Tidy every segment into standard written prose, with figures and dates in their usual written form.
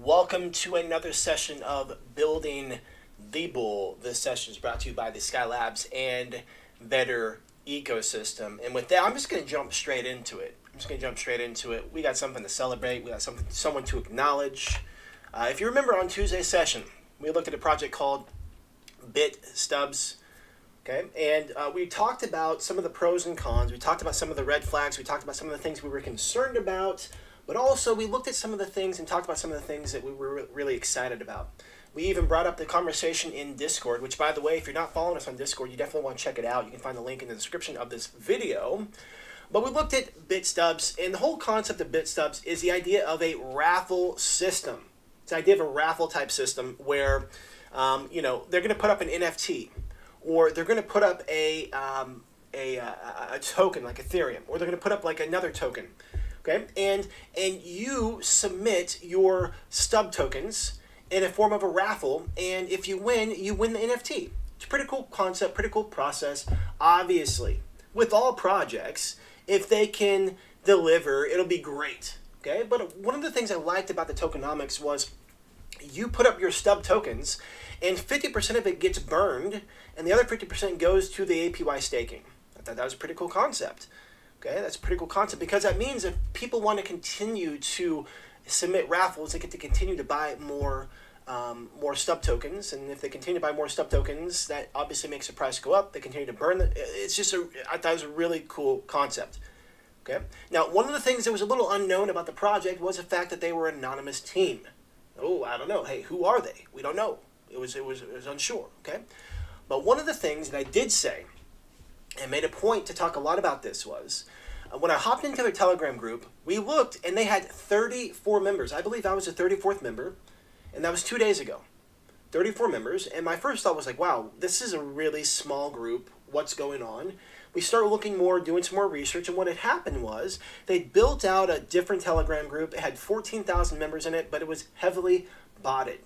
Welcome to another session of Building the Bull. This session is brought to you by the Skylabs and Better Ecosystem. And with that, I'm just going to jump straight into it. We got something to celebrate. We got someone to acknowledge. If you remember on Tuesday's session, we looked at a project called Bit Stubs. Okay, and we talked about some of the pros and cons. We talked about some of the red flags. We talked about some of the things we were concerned about. But also, we looked at some of the things and talked about some of the things that we were really excited about. We even brought up the conversation in Discord, which, by the way, if you're not following us on Discord, you definitely want to check it out. You can find the link in the description of this video. But we looked at bit stubs, and the whole concept of bit stubs is the idea of a raffle system. It's the idea of a raffle type system where, they're going to put up an NFT, or they're going to put up a token like Ethereum, or they're going to put up like another token. Okay, and you submit your stub tokens in a form of a raffle, and if you win the NFT. It's a pretty cool concept, pretty cool process. Obviously, with all projects, if they can deliver, it'll be great. Okay, but one of the things I liked about the tokenomics was you put up your stub tokens, and 50% of it gets burned, and the other 50% goes to the APY staking. I thought that was a pretty cool concept. Okay, that's a pretty cool concept because that means if people want to continue to submit raffles, they get to continue to buy more stub tokens, and if they continue to buy more stub tokens, that obviously makes the price go up. They continue to burn. I thought it was a really cool concept. Okay, now one of the things that was a little unknown about the project was the fact that they were an anonymous team. Oh, I don't know. Hey, who are they? We don't know. It was unsure. Okay, but one of the things that I did say and made a point to talk a lot about this was when I hopped into their Telegram group, we looked and they had 34 members. I believe I was the 34th member, and that was 2 days ago. 34 members, and my first thought was like, wow, this is a really small group. What's going on? We started looking more, doing some more research, and what had happened was they built out a different Telegram group. It had 14,000 members in it, but it was heavily botted.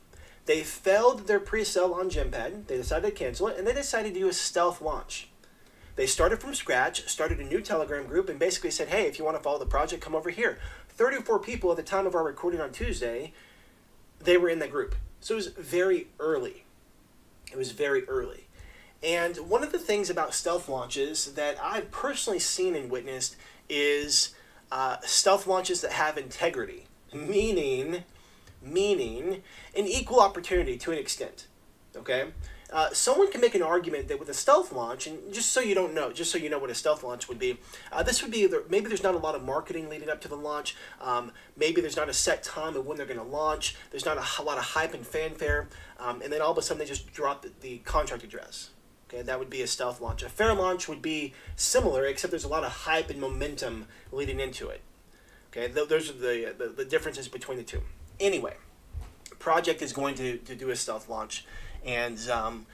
They failed their pre-sale on Gempad. They decided to cancel it, and they decided to do a stealth launch. They started from scratch, started a new Telegram group, and basically said, hey, if you want to follow the project, come over here. 34 people at the time of our recording on Tuesday, they were in the group. So it was very early. And one of the things about stealth launches that I've personally seen and witnessed is stealth launches that have integrity, meaning an equal opportunity to an extent, okay? Someone can make an argument that with a stealth launch, and just so you know what a stealth launch would be, this would be maybe there's not a lot of marketing leading up to the launch. Maybe there's not a set time of when they're going to launch. There's not a lot of hype and fanfare, and then all of a sudden they just drop the contract address. Okay, that would be a stealth launch. A fair launch would be similar, except there's a lot of hype and momentum leading into it. Okay, those are the differences between the two. Anyway, project is going to do a stealth launch. And, so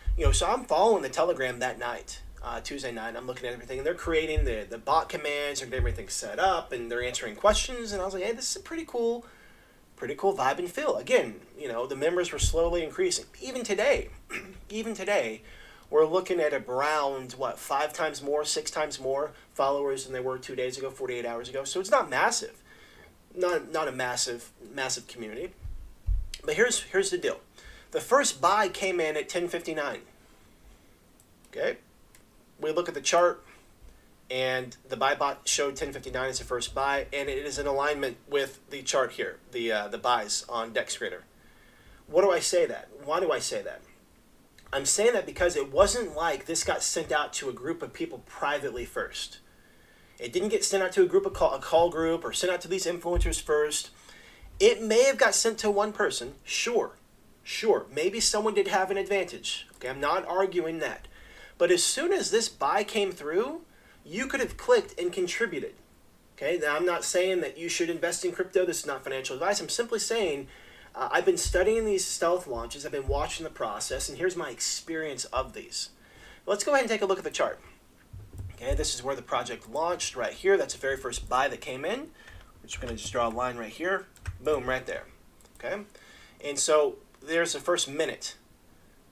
I'm following the Telegram that night, Tuesday night. I'm looking at everything, and they're creating the bot commands, they're getting everything set up, and they're answering questions. And I was like, hey, this is a pretty cool vibe and feel. Again, the members were slowly increasing. Even today, we're looking at around, 5 times more, 6 times more followers than they were 2 days ago, 48 hours ago. So it's not massive. Not a massive community. But here's the deal. The first buy came in at 10:59. Okay, we look at the chart, and the buy bot showed 10:59 as the first buy, and it is in alignment with the chart here, the buys on Dex Creator. What do I say that? Why do I say that? I'm saying that because it wasn't like this got sent out to a group of people privately first. It didn't get sent out to a call group, or sent out to these influencers first. It may have got sent to one person, sure, maybe someone did have an advantage. Okay, I'm not arguing that. But as soon as this buy came through, you could have clicked and contributed. Okay, now I'm not saying that you should invest in crypto. This is not financial advice. I'm simply saying I've been studying these stealth launches. I've been watching the process, and here's my experience of these. Let's go ahead and take a look at the chart. Okay, this is where the project launched right here. That's the very first buy that came in. We're just going to just draw a line right here. Boom, right there. Okay, and so there's the first minute.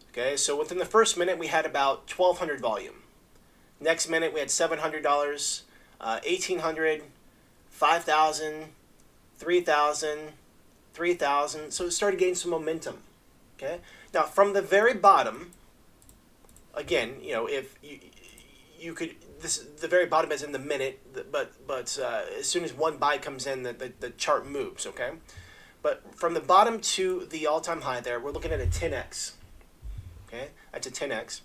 Okay, so within the first minute, we had about 1,200 volume. Next minute, we had $700, 1,800, 5,000, 3,000, 3,000. So it started getting some momentum. Okay. Now from the very bottom, again, if you could, the very bottom is in the minute, but as soon as one buy comes in, the chart moves. Okay. But from the bottom to the all-time high there, we're looking at a 10x. Okay, that's a 10x.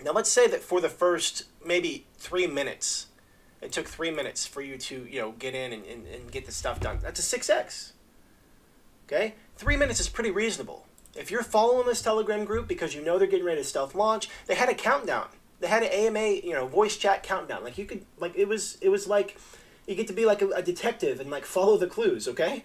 Now let's say that for the first maybe 3 minutes, it took 3 minutes for you to get in and get the stuff done. That's a 6x. Okay, 3 minutes is pretty reasonable. If you're following this Telegram group because you know they're getting ready to stealth launch, they had a countdown. They had an AMA, voice chat countdown. Like you could, like it was like you get to be like a detective and like follow the clues. Okay,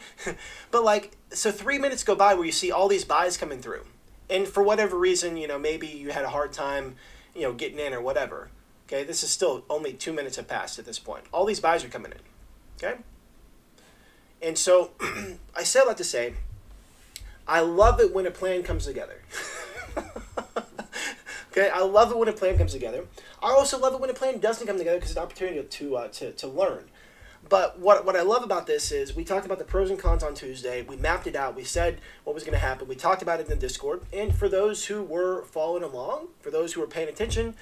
but so 3 minutes go by where you see all these buys coming through, and for whatever reason, maybe you had a hard time, getting in or whatever. Okay, this is still only 2 minutes have passed at this point. All these buys are coming in. Okay, and so I say that to say, I love it when a plan comes together. Okay, I love it when a plan comes together. I also love it when a plan doesn't come together because it's an opportunity to learn. But what I love about this is we talked about the pros and cons on Tuesday. We mapped it out. We said what was going to happen. We talked about it in the Discord. And for those who were following along, for those who were paying attention,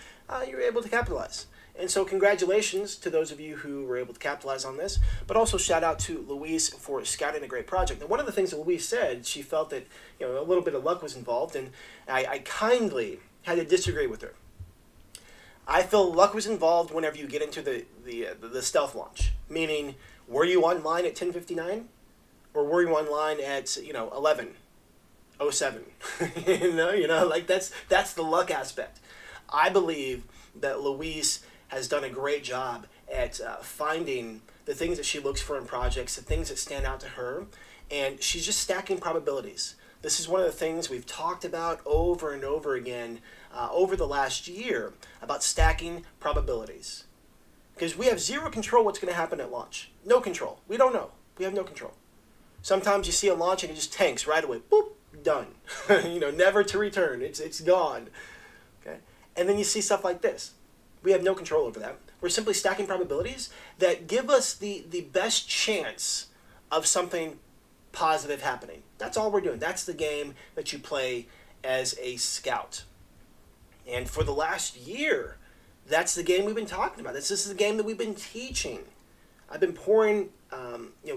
you were able to capitalize. And so congratulations to those of you who were able to capitalize on this. But also shout out to Louise for scouting a great project. And one of the things that Louise said, she felt that a little bit of luck was involved. And I kindly had to disagree with her. I feel luck was involved whenever you get into the stealth launch. Meaning, were you online at 10:59, or were you online at 11:07? Like that's the luck aspect. I believe that Louise has done a great job at finding the things that she looks for in projects, the things that stand out to her, and she's just stacking probabilities. This is one of the things we've talked about over and over again over the last year about stacking probabilities. Because we have zero control what's going to happen at launch. No control. We don't know. We have no control. Sometimes you see a launch and it just tanks right away. Boop, done. Never to return. It's gone. Okay? And then you see stuff like this. We have no control over that. We're simply stacking probabilities that give us the best chance of something positive happening. That's all we're doing. That's the game that you play as a scout. And for the last year, that's the game we've been talking about. This is the game that we've been teaching. I've been pouring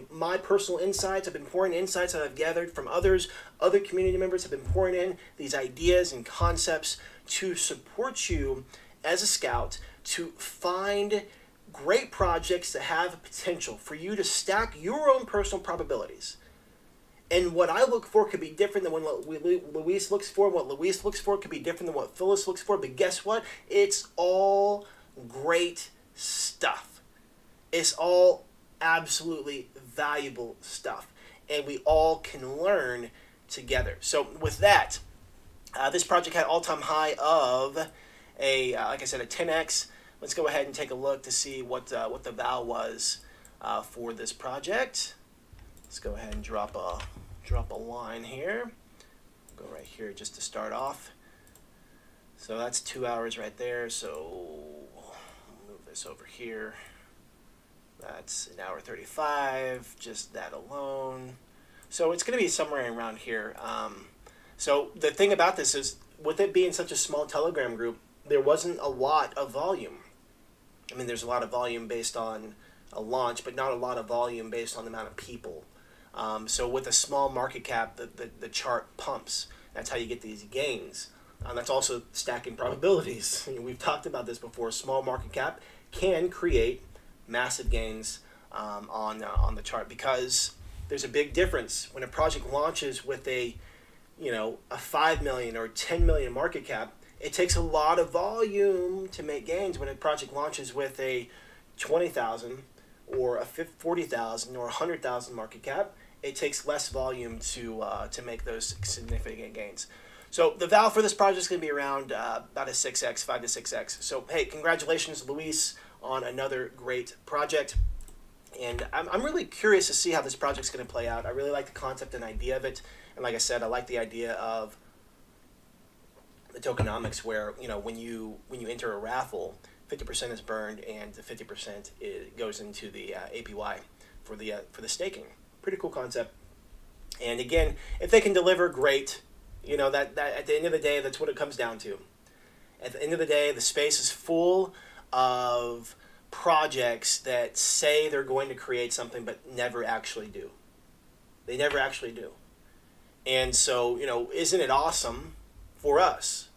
my personal insights. I've been pouring insights that I've gathered from others. Other community members have been pouring in these ideas and concepts to support you as a scout to find great projects that have potential for you to stack your own personal probabilities. And what I look for could be different than what Luis looks for. What Luis looks for could be different than what Phyllis looks for. But guess what? It's all great stuff. It's all absolutely valuable stuff. And we all can learn together. So with that, this project had all-time high of like I said, a 10x. Let's go ahead and take a look to see what the val was for this project. Let's go ahead and drop a line here. Go right here just to start off. So that's 2 hours right there. So I'll move this over here. That's an hour 35, just that alone. So it's going to be somewhere around here. So the thing about this is, with it being such a small Telegram group, there wasn't a lot of volume. I mean, there's a lot of volume based on a launch, but not a lot of volume based on the amount of people. So with a small market cap, the chart pumps. That's how you get these gains. That's also stacking probabilities. We've talked about this before. Small market cap can create massive gains on the chart, because there's a big difference when a project launches with a 5 million or 10 million market cap. It takes a lot of volume to make gains. When a project launches with a 20,000 or a 40,000 or 100,000 market cap, it takes less volume to make those significant gains. So the val for this project is going to be around about a 6x, 5 to 6x. So hey, congratulations, Luis, on another great project. And I'm really curious to see how this project's going to play out. I really like the concept and idea of it. And like I said, I like the idea of the tokenomics, where when you enter a raffle, 50% is burned and the 50% goes into the APY for the staking. Pretty cool concept. And again, if they can deliver, great. You know, that at the end of the day, that's what it comes down to. At the end of the day, the space is full of projects that say they're going to create something but never actually do. They never actually do. And so, you know, isn't it awesome for us?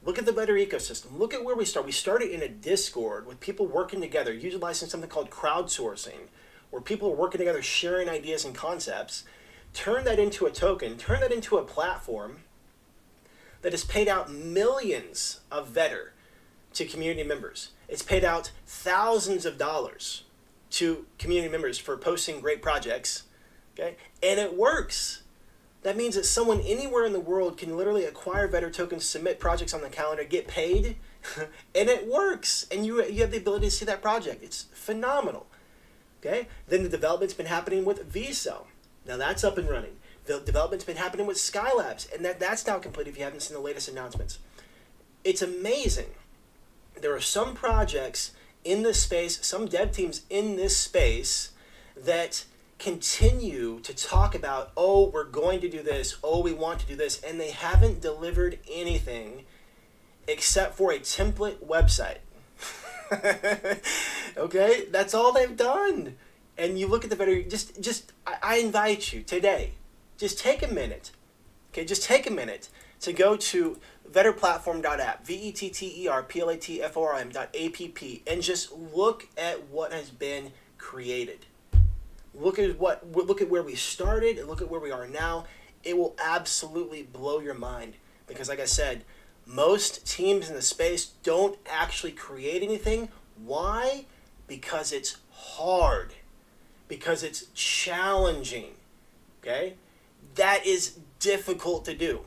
Look at the better ecosystem. Look at where we start. We started in a Discord with people working together, utilizing something called crowdsourcing, where people are working together, sharing ideas and concepts. Turn that into a token, turn that into a platform that has paid out millions of Vetter to community members. It's paid out thousands of dollars to community members for posting great projects, okay? And it works. That means that someone anywhere in the world can literally acquire Vetter tokens, submit projects on the calendar, get paid, and it works. And you have the ability to see that project. It's phenomenal, okay? Then the development's been happening with vCell. Now that's up and running. The development's been happening with Skylabs, and that's now complete if you haven't seen the latest announcements. It's amazing. There are some projects in this space, some dev teams in this space that continue to talk about, oh, we're going to do this, oh, we want to do this, and they haven't delivered anything except for a template website. Okay? That's all they've done. And you look at the Vetter, I invite you today, just take a minute, okay, just take a minute to go to vetterplatform.app, vetterplatform.app, and just look at what has been created. Look at where we started and look at where we are now. It will absolutely blow your mind because, like I said, most teams in the space don't actually create anything. Why? Because it's hard. Because it's challenging. Okay? That is difficult to do.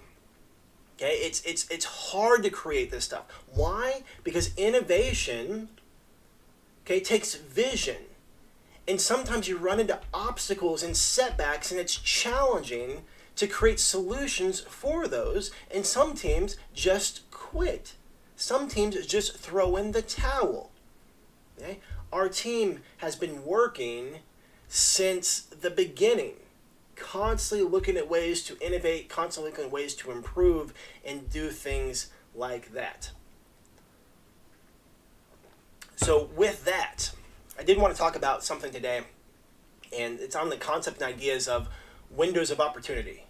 Okay? It's hard to create this stuff. Why? Because innovation, okay, takes vision. And sometimes you run into obstacles and setbacks, and it's challenging to create solutions for those. And some teams just quit. Some teams just throw in the towel. Okay? Our team has been working since the beginning, constantly looking at ways to innovate, constantly looking at ways to improve and do things like that. So with that, I did want to talk about something today, and it's on the concept and ideas of windows of opportunity.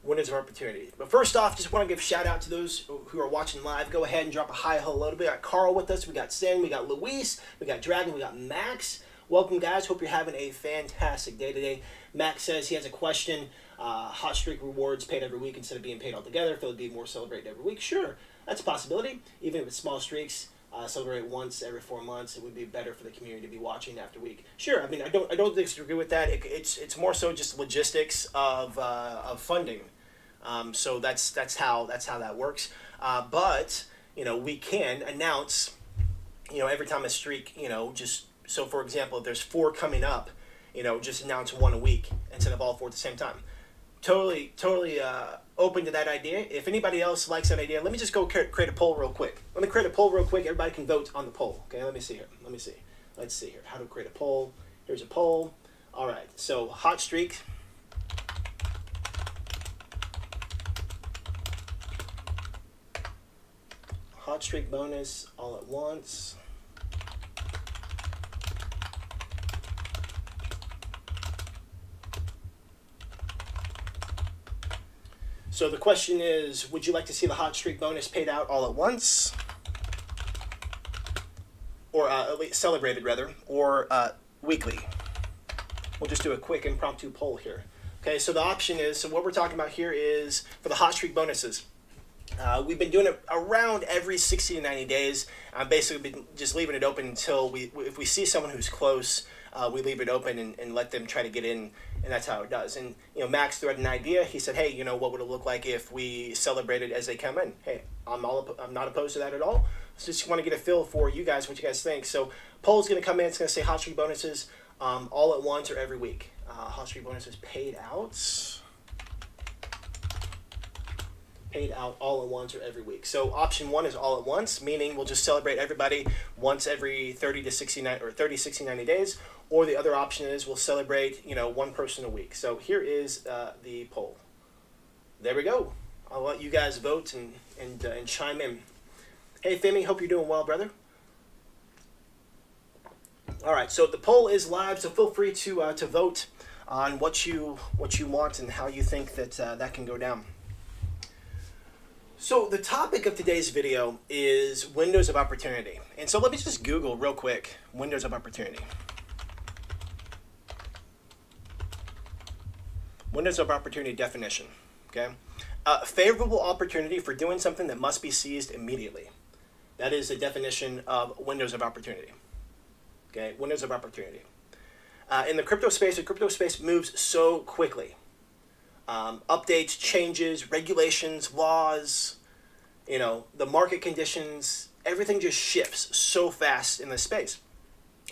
Windows of opportunity. But first off, just want to give a shout out to those who are watching live. Go ahead and drop a hi, hello. We got Carl with us, we got Sin, we got Luis, we got Dragon, we got Max. Welcome, guys. Hope you're having a fantastic day today. Max says he has a question. Hot streak rewards paid every week instead of being paid all together. If it would be more celebrated every week, sure, that's a possibility. Even if it's small streaks, celebrate once every 4 months. It would be better for the community to be watching after week. Sure, I mean, I don't disagree with that. It's more so just logistics of funding. So that's how that works. But you know, we can announce, you know, every time a streak, you know, just. So, for example, if there's 4 coming up, you know, just announce 1 a week instead of all 4 at the same time. Totally open to that idea. If anybody else likes that idea, let me just go create a poll real quick. Let me create a poll real quick. Everybody can vote on the poll. Okay, let me see here. Let's see here. How to create a poll. Here's a poll. All right, so hot streak. Hot streak bonus all at once. So the question is, would you like to see the hot streak bonus paid out all at once? Or at least celebrated, rather, or weekly? We'll just do a quick impromptu poll here. Okay, so the option is, so what we're talking about here is for the hot streak bonuses. We've been doing it around every 60 to 90 days. Basically been just leaving it open until if we see someone who's close, we leave it open and let them try to get in, and that's how it does. And you know, Max threw out an idea. He said, "Hey, you know, what would it look like if we celebrated as they come in?" Hey, I'm not opposed to that at all. So just want to get a feel for you guys, what you guys think. So poll's going to come in. It's going to say hot streak bonuses all at once or every week. Hot streak bonuses paid out paid out all at once or every week. So option 1 is all at once, meaning we'll just celebrate everybody once every 30 to 69 or 30, 60, 90 days. Or the other option is we'll celebrate, one person a week. So here is the poll. There we go. I'll let you guys vote and chime in. Hey, Femi, hope you're doing well, brother. All right, so the poll is live, so feel free to vote on what you want and how you think that that can go down. So the topic of today's video is windows of opportunity. And so let me just Google real quick, windows of opportunity. Windows of opportunity definition, okay? Favorable opportunity for doing something that must be seized immediately. That is the definition of windows of opportunity. Okay, windows of opportunity. In the crypto space moves so quickly. Updates, changes, regulations, laws, the market conditions, everything just shifts so fast in this space.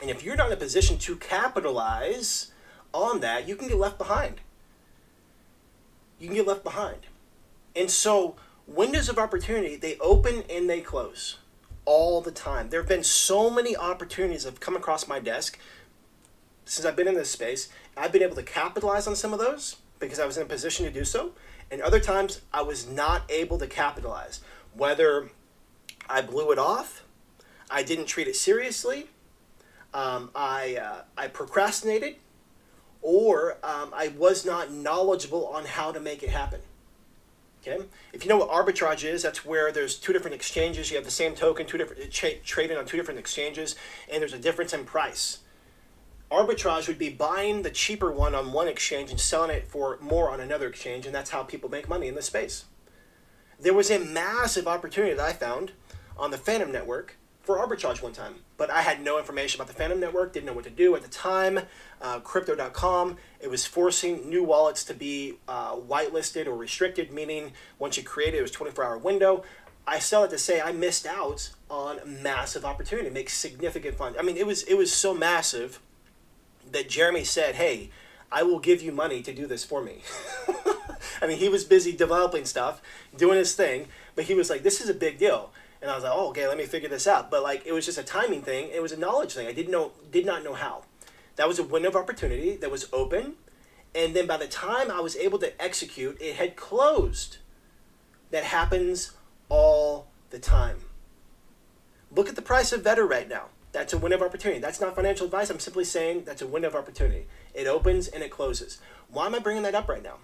And if you're not in a position to capitalize on that, you can get left behind. You can get left behind. And so windows of opportunity, they open and they close all the time. There have been so many opportunities that have come across my desk since I've been in this space. I've been able to capitalize on some of those because I was in a position to do so. And other times I was not able to capitalize. Whether I blew it off, I didn't treat it seriously, I procrastinated, or I was not knowledgeable on how to make it happen. Okay? If you know what arbitrage is, that's where there's two different exchanges. You have the same token, traded on two different exchanges, and there's a difference in price. Arbitrage would be buying the cheaper one on one exchange and selling it for more on another exchange, and that's how people make money in this space. There was a massive opportunity that I found on the Phantom Network for arbitrage one time, but I had no information about the Phantom Network, didn't know what to do at the time. Crypto.com, it was forcing new wallets to be whitelisted or restricted, meaning once you create it, it was a 24-hour window. I sell it to say I missed out on massive opportunity to make significant funds. I mean, it was so massive that Jeremy said, hey, I will give you money to do this for me. I mean, he was busy developing stuff, doing his thing, but he was like, this is a big deal. And I was like, oh, okay, let me figure this out. But it was just a timing thing. It was a knowledge thing. I did not know how. That was a window of opportunity that was open. And then by the time I was able to execute, it had closed. That happens all the time. Look at the price of Vetter right now. That's a window of opportunity. That's not financial advice. I'm simply saying that's a window of opportunity. It opens and it closes. Why am I bringing that up right now?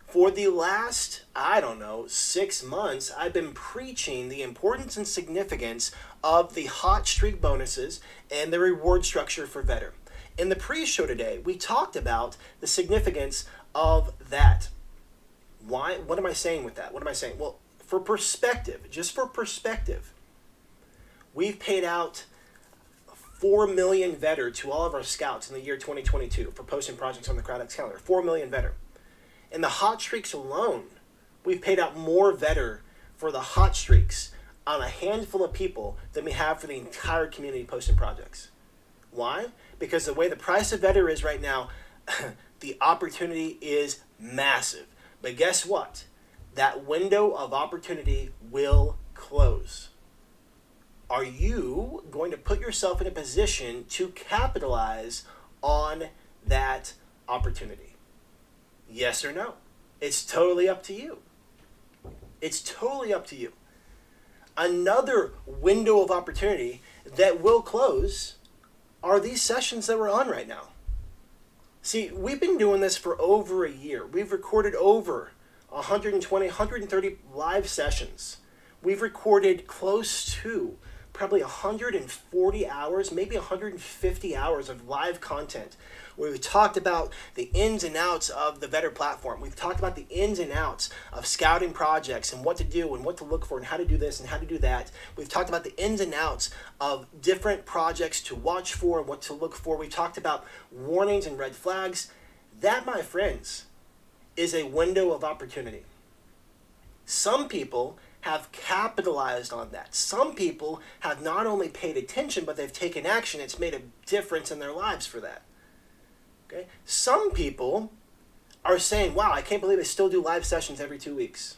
For the last, 6 months, I've been preaching the importance and significance of the hot streak bonuses and the reward structure for Vetter. In the pre-show today, we talked about the significance of that. Why? What am I saying with that? What am I saying? Well, for perspective, just for perspective, we've paid out 4 million Vetter to all of our scouts in the year 2022 for posting projects on the CrowdX Calendar. 4 million Vetter. In the hot streaks alone, we've paid out more Vetter for the hot streaks on a handful of people than we have for the entire community posting projects. Why? Because the way the price of Vetter is right now, the opportunity is massive. But guess what? That window of opportunity will close. Are you going to put yourself in a position to capitalize on that opportunity? Yes or no? It's totally up to you. It's totally up to you. Another window of opportunity that will close are these sessions that we're on right now. See, we've been doing this for over a year. We've recorded over 120, 130 live sessions. We've recorded close to probably 140 hours, maybe 150 hours of live content where we talked about the ins and outs of the Vetter platform. We've talked about the ins and outs of scouting projects and what to do and what to look for and how to do this and how to do that. We've talked about the ins and outs of different projects to watch for and what to look for. We talked about warnings and red flags. That, my friends, is a window of opportunity. Some people have capitalized on that. Some people have not only paid attention, but they've taken action. It's made a difference in their lives for that. Okay? Some people are saying, wow, I can't believe I still do live sessions every 2 weeks.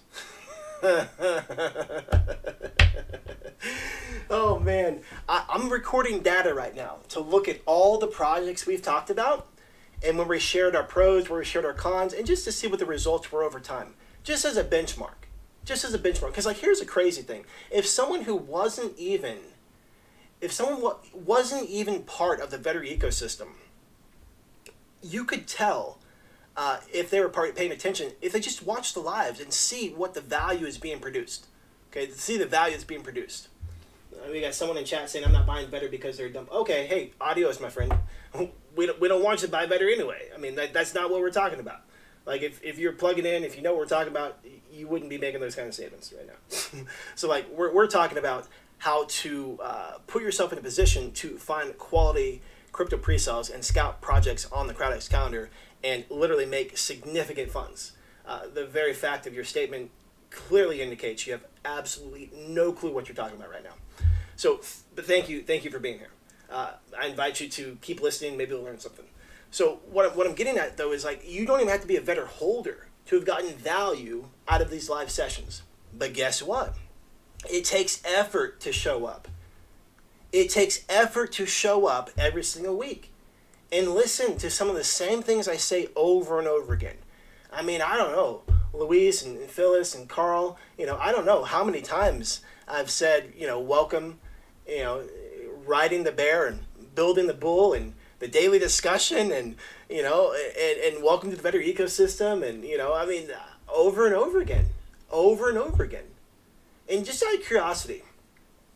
Oh man, I'm recording data right now to look at all the projects we've talked about, and when we shared our pros, where we shared our cons, and just to see what the results were over time, just as a benchmark, Because like, here's a crazy thing: if someone wasn't even part of the veterinary ecosystem, you could tell if they were paying attention if they just watch the lives and see what the value is being produced. Okay, see the value that's being produced. We got someone in chat saying I'm not buying better because they're dumb. Okay, hey, adios, my friend. We don't want you to buy better anyway. I mean, that's not what we're talking about. Like, if you're plugging in, if you know what we're talking about, you wouldn't be making those kind of statements right now. So, like, we're talking about how to put yourself in a position to find quality crypto pre-sales and scout projects on the CrowdX Calendar and literally make significant funds. The very fact of your statement clearly indicates you have absolutely no clue what you're talking about right now. So, but thank you for being here. I invite you to keep listening. Maybe you'll learn something. So what I'm getting at, though, is like, you don't even have to be a vetter holder to have gotten value out of these live sessions. But guess what? It takes effort to show up. It takes effort to show up every single week and listen to some of the same things I say over and over again. I mean, I don't know, Luis and Phyllis and Carl, I don't know how many times I've said, welcome, riding the bear and building the bull and the daily discussion and welcome to the veterinary ecosystem and, over and over again. And just out of curiosity,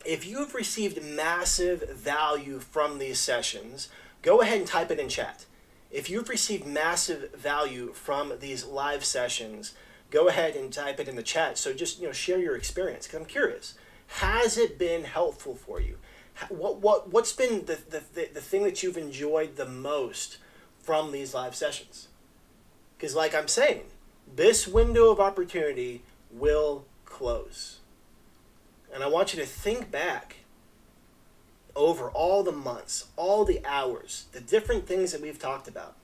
if you have received massive value from these sessions, go ahead and type it in chat. If you've received massive value from these live sessions, go ahead and type it in the chat. So just, share your experience, because I'm curious. Has it been helpful for you? What's been the thing that you've enjoyed the most from these live sessions? Because like I'm saying, this window of opportunity will close. And I want you to think back over all the months, all the hours, the different things that we've talked about.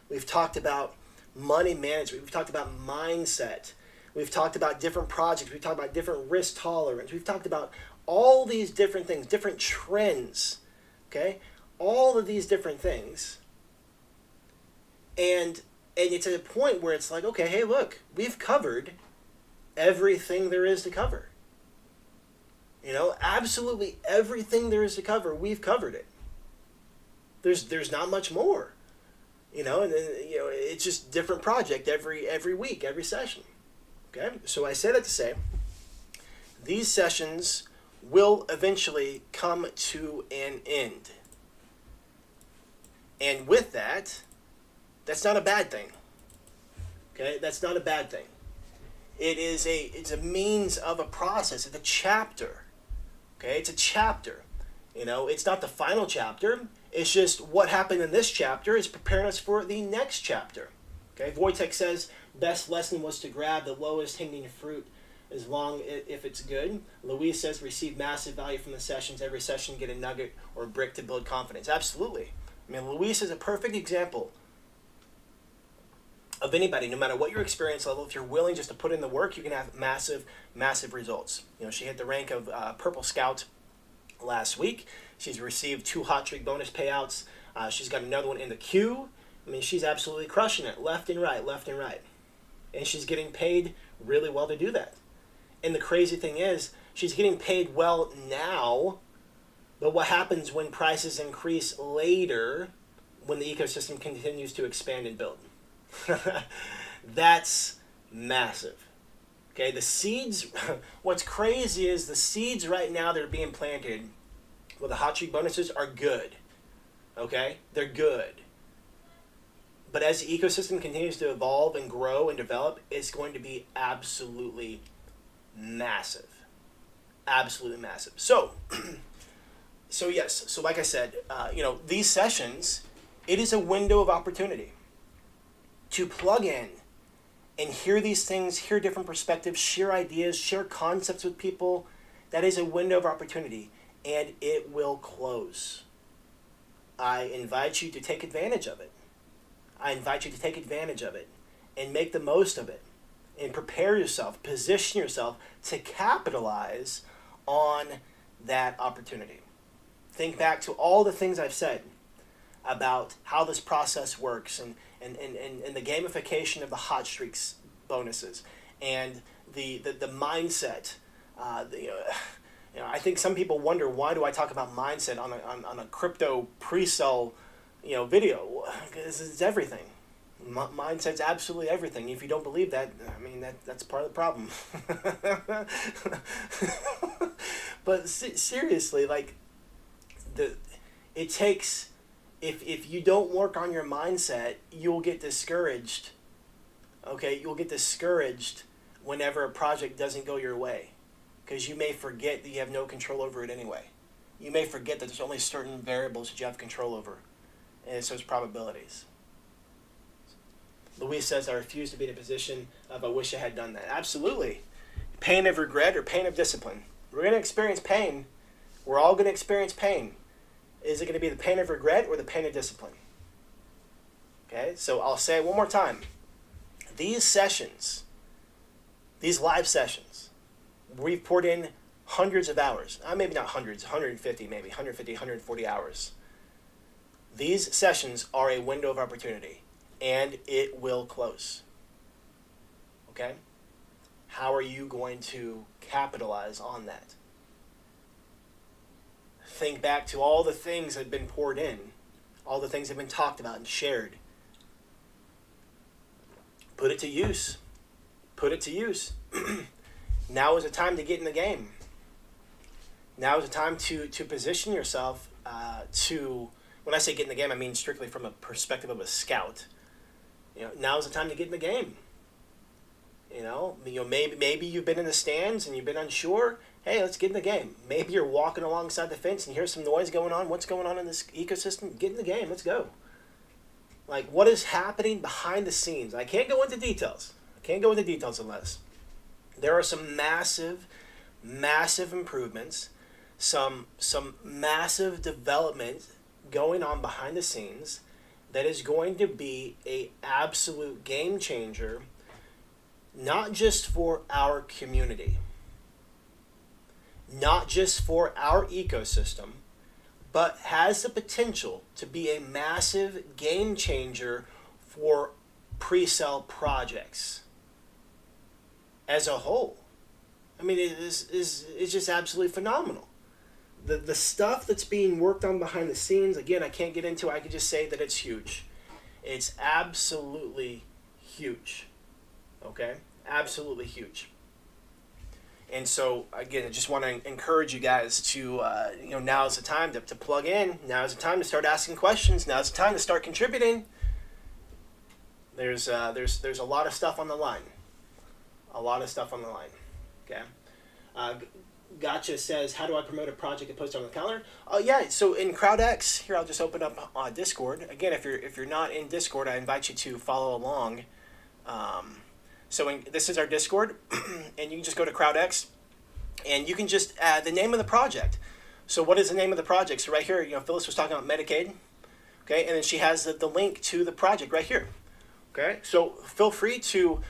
We've talked about money management. We've talked about mindset. We've talked about different projects. We've talked about different risk tolerance. We've talked about all these different things, different trends, okay? All of these different things. And it's at a point where it's like, okay, hey, look, we've covered everything there is to cover. Absolutely everything there is to cover, we've covered it. There's not much more. And then, it's just different project every week, every session. Okay? So I say that to say, these sessions will eventually come to an end. And with that, that's not a bad thing. Okay? That's not a bad thing. It's a means of a process. It's a chapter. Okay? It's a chapter. It's not the final chapter. It's just what happened in this chapter is preparing us for the next chapter. Okay? Wojtek says, best lesson was to grab the lowest hanging fruit as long if it's good. Luis says, receive massive value from the sessions. Every session, get a nugget or a brick to build confidence. Absolutely. Luis is a perfect example of anybody, no matter what your experience level. If you're willing just to put in the work, you can have massive, massive results. She hit the rank of Purple Scout last week. She's received 2 hot streak bonus payouts. She's got another one in the queue. She's absolutely crushing it, left and right. And she's getting paid really well to do that. And the crazy thing is, she's getting paid well now, but what happens when prices increase later, when the ecosystem continues to expand and build? That's massive. Okay, the seeds, what's crazy is the seeds right now that are being planted with the hot streak bonuses are good. Okay, they're good. But as the ecosystem continues to evolve and grow and develop, it's going to be absolutely massive. Absolutely massive. So yes, so like I said, these sessions, it is a window of opportunity to plug in and hear these things, hear different perspectives, share ideas, share concepts with people. That is a window of opportunity, and it will close. I invite you to take advantage of it. I invite you to take advantage of it and make the most of it and prepare yourself, position yourself to capitalize on that opportunity. Think back to all the things I've said about how this process works and the gamification of the hot streaks bonuses and the mindset. I think some people wonder, why do I talk about mindset on a crypto pre-sale video? Because it's everything. Mindset's absolutely everything. If you don't believe that, I mean, that's part of the problem. But seriously, like, it takes, if you don't work on your mindset, you'll get discouraged. Okay, you'll get discouraged whenever a project doesn't go your way, because you may forget that you have no control over it anyway. You may forget that there's only certain variables that you have control over, and it's those probabilities. Louise says, I refuse to be in a position of I wish I had done that. Absolutely. Pain of regret or pain of discipline. We're going to experience pain. We're all going to experience pain. Is it going to be the pain of regret or the pain of discipline? Okay, so I'll say it one more time. These sessions, these live sessions, we've poured in hundreds of hours. Maybe not hundreds, 150 maybe, 150, 140 hours. These sessions are a window of opportunity, and it will close. Okay? How are you going to capitalize on that? Think back to all the things that have been poured in, all the things that have been talked about and shared. Put it to use. Put it to use. Now is the time to get in the game. Now is the time to position yourself when I say get in the game, I mean strictly from a perspective of a scout. Now is the time to get in the game. Maybe you've been in the stands and you've been unsure. Hey, let's get in the game. Maybe you're walking alongside the fence and you hear some noise going on. What's going on in this ecosystem? Get in the game. Let's go. Like, what is happening behind the scenes? I can't go into details. Unless there are some massive, massive improvements, some massive development going on behind the scenes that is going to be a absolute game changer, not just for our community, not just for our ecosystem, but has the potential to be a massive game changer for pre-sale projects as a whole. I mean, it's just absolutely phenomenal. The stuff that's being worked on behind the scenes, again, I can't get into it. I can just say that it's huge. It's absolutely huge. Okay? Absolutely huge. And so, again, I just want to encourage you guys to, now is the time to plug in. Now is the time to start asking questions. Now is the time to start contributing. There's a lot of stuff on the line. Okay? Gotcha says, how do I promote a project and post it on the calendar? So in CrowdX, here I'll just open up Discord. Again, if you're not in Discord, I invite you to follow along. This is our Discord, and you can just go to CrowdX, and you can just add the name of the project. So what is the name of the project? So right here, Phyllis was talking about Medicaid, okay, and then she has the link to the project right here, okay? So feel free to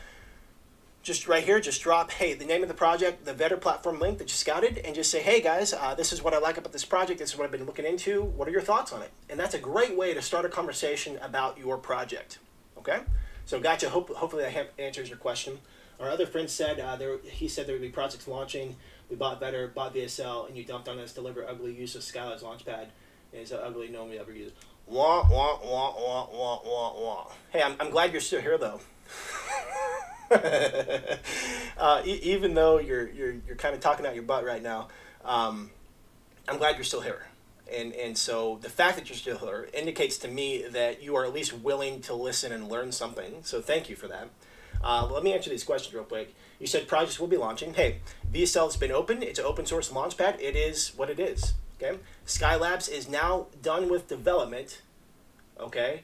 just right here, just drop, hey, the name of the project, the Vetter platform link that you scouted, and just say, hey guys, this is what I like about this project, this is what I've been looking into, what are your thoughts on it? And that's a great way to start a conversation about your project, okay? So gotcha, hopefully that answers your question. Our other friend said, he said there would be projects launching, we bought Vetter, bought VSL, and you dumped on us, deliver ugly use of Skylab's Launchpad, and it's so ugly no one will ever use it. Wah, wah, wah, wah, wah, wah, wah. Hey, I'm glad you're still here though. Even though you're kind of talking out your butt right now, I'm glad you're still here. And so the fact that you're still here indicates to me that you are at least willing to listen and learn something. So thank you for that. Let me answer these questions real quick. You said projects will be launching. Hey, VSL has been open. It's an open source launchpad. It is what it is. Okay. Skylabs is now done with development. Okay.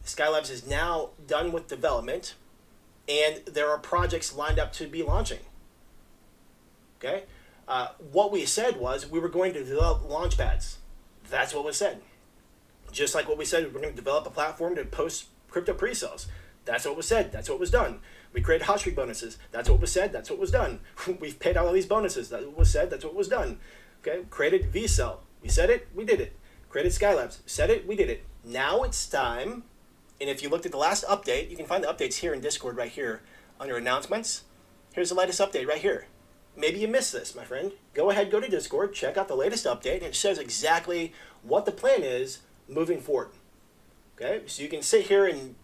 Skylabs is now done with development. And there are projects lined up to be launching. Okay? What we said was we were going to develop launch pads. That's what was said. Just like what we said, we're going to develop a platform to post crypto pre-sales. That's what was said. That's what was done. We created hot streak bonuses. That's what was said. That's what was done. We've paid out all these bonuses. That's what was said. That's what was done. Okay. Created VSell. We said it. We did it. Created Skylabs. Said it. We did it. Now it's time. And if you looked at the last update, you can find the updates here in Discord right here under announcements. Here's the latest update right here. Maybe you missed this, my friend. Go ahead, go to Discord, check out the latest update, and it shows exactly what the plan is moving forward. Okay, so you can sit here and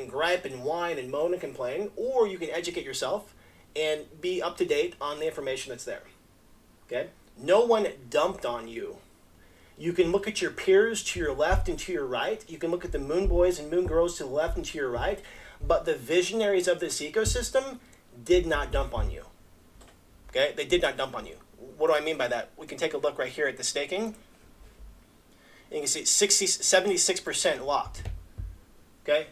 gripe and whine and moan and complain, or you can educate yourself and be up to date on the information that's there. Okay, no one dumped on you. You can look at your peers to your left and to your right. You can look at the moon boys and moon girls to the left and to your right, but the visionaries of this ecosystem did not dump on you. Okay, they did not dump on you. What do I mean by that? We can take a look right here at the staking. And you can see 76% locked. Okay?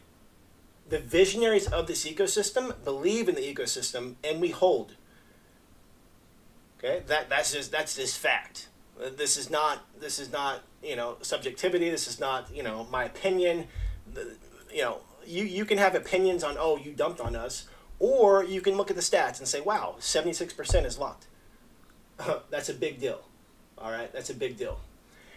The visionaries of this ecosystem believe in the ecosystem, and we hold. Okay? That's just fact. This is not subjectivity. This is not my opinion. You can have opinions on, oh, you dumped on us. Or you can look at the stats and say, wow, 76% is locked. That's a big deal. All right, that's a big deal.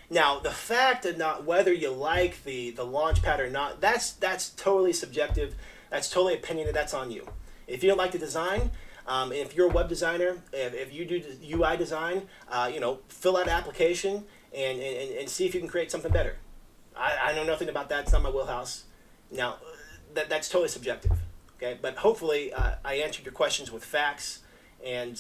Now, the fact of not whether you like the launch pad or not, that's totally subjective. That's totally opinionated. That's on you. If you don't like the design, if you're a web designer, if you do UI design, fill out an application and see if you can create something better. I know nothing about that. It's not my wheelhouse. Now, that's totally subjective. Okay, but hopefully I answered your questions with facts, and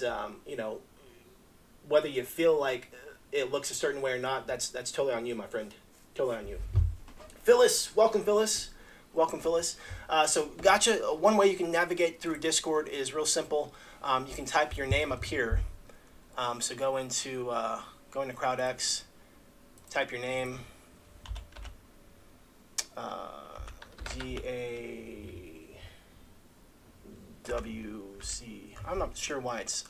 whether you feel like it looks a certain way or not, that's totally on you, my friend. Totally on you. Phyllis, welcome, Phyllis. Welcome, Phyllis. So gotcha. One way you can navigate through Discord is real simple. You can type your name up here. So go into CrowdX, type your name. GAWC. I'm not sure why it's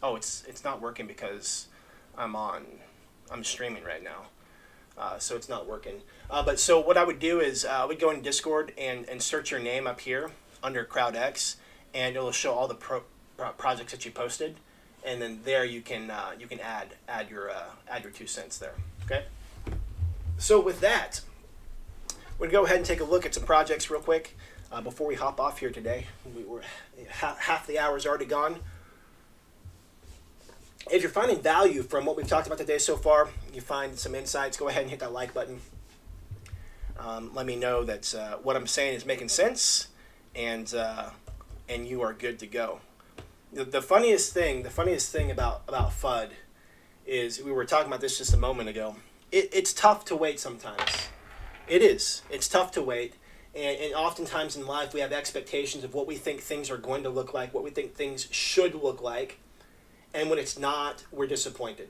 not working because I'm streaming right now. So it's not working. But so what I would do is I would go into Discord and search your name up here under CrowdX, and it'll show all the projects that you posted, and then there you can add your 2 cents there. Okay. So with that, we're gonna go ahead and take a look at some projects real quick before we hop off here today. Half the hour's already gone. If you're finding value from what we've talked about today so far, you find some insights, go ahead and hit that like button. Let me know that what I'm saying is making sense, and you are good to go. The funniest thing about FUD is, we were talking about this just a moment ago. It's tough to wait sometimes. It is. It's tough to wait. And oftentimes in life we have expectations of what we think things are going to look like, what we think things should look like. And when it's not, we're disappointed.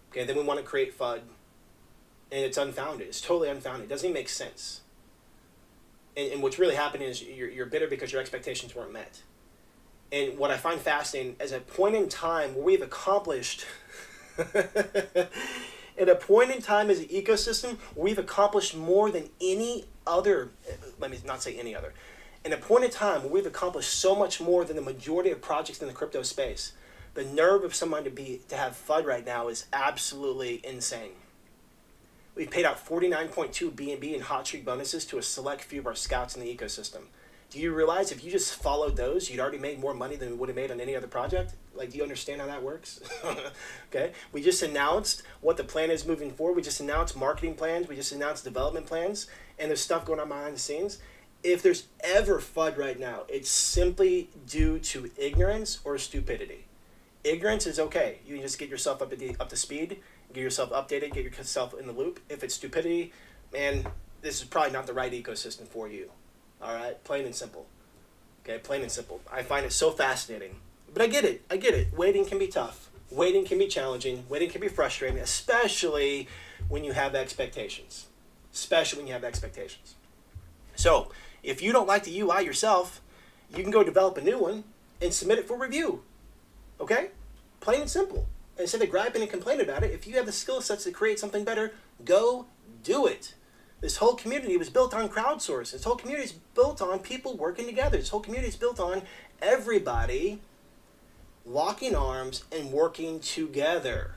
Okay, then we want to create FUD. And it's unfounded. It's totally unfounded. It doesn't even make sense. And what's really happening is you're bitter because your expectations weren't met. And what I find fascinating is a point in time where we've accomplished... At a point in time as an ecosystem, we've accomplished more than any other, let me not say any other, in a point in time where we've accomplished so much more than the majority of projects in the crypto space, the nerve of someone to have FUD right now is absolutely insane. We've paid out 49.2 BNB in hot streak bonuses to a select few of our scouts in the ecosystem. Do you realize if you just followed those, you'd already made more money than we would have made on any other project? Like, do you understand how that works? Okay. We just announced what the plan is moving forward. We just announced marketing plans. We just announced development plans. And there's stuff going on behind the scenes. If there's ever FUD right now, it's simply due to ignorance or stupidity. Ignorance is okay. You can just get yourself up to speed, get yourself updated, get yourself in the loop. If it's stupidity, man, this is probably not the right ecosystem for you. All right, plain and simple. Okay, plain and simple. I find it so fascinating. But I get it. Waiting can be tough. Waiting can be challenging. Waiting can be frustrating, especially when you have expectations. So, if you don't like the UI yourself, you can go develop a new one and submit it for review. Okay? Plain and simple. Instead of griping and complaining about it, if you have the skill sets to create something better, go do it. This whole community was built on crowdsource. This whole community is built on people working together. This whole community is built on everybody locking arms and working together.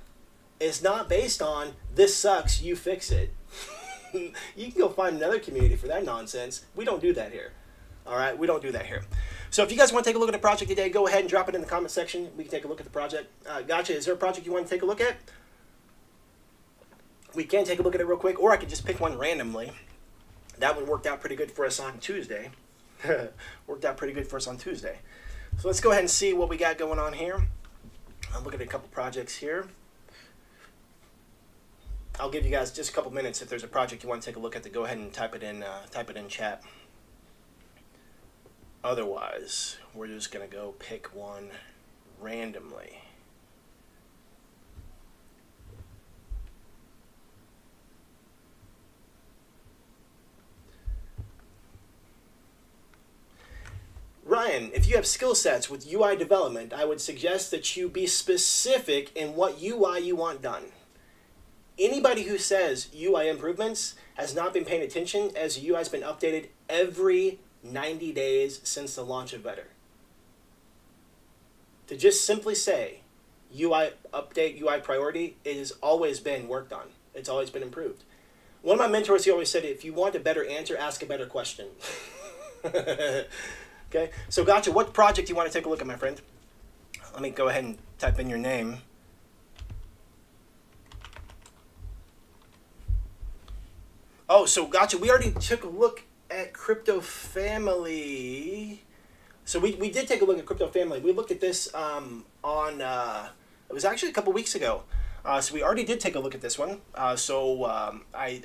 It's not based on this sucks, you fix it. You can go find another community for that nonsense. We don't do that here. All right, we don't do that here. So if you guys want to take a look at the project today, go ahead and drop it in the comment section. We can take a look at the project. Gotcha. Is there a project you want to take a look at? We can take a look at it real quick, or I could just pick one randomly. That one worked out pretty good for us on Tuesday. Worked out pretty good for us on Tuesday. So let's go ahead and see what we got going on here. I'll look at a couple projects here. I'll give you guys just a couple minutes if there's a project you want to take a look at to go ahead and type it in chat. Otherwise, we're just going to go pick one randomly. Ryan, if you have skill sets with UI development, I would suggest that you be specific in what UI you want done. Anybody who says UI improvements has not been paying attention, as the UI has been updated every 90 days since the launch of Better. To just simply say UI update, UI priority, it has always been worked on. It's always been improved. One of my mentors, he always said, if you want a better answer, ask a better question. Okay, so gotcha. What project do you want to take a look at, my friend? Let me go ahead and type in your name. Oh, so gotcha. We already took a look at Crypto Family. So we did take a look at Crypto Family. We looked at this it was actually a couple weeks ago. So we already did take a look at this one. I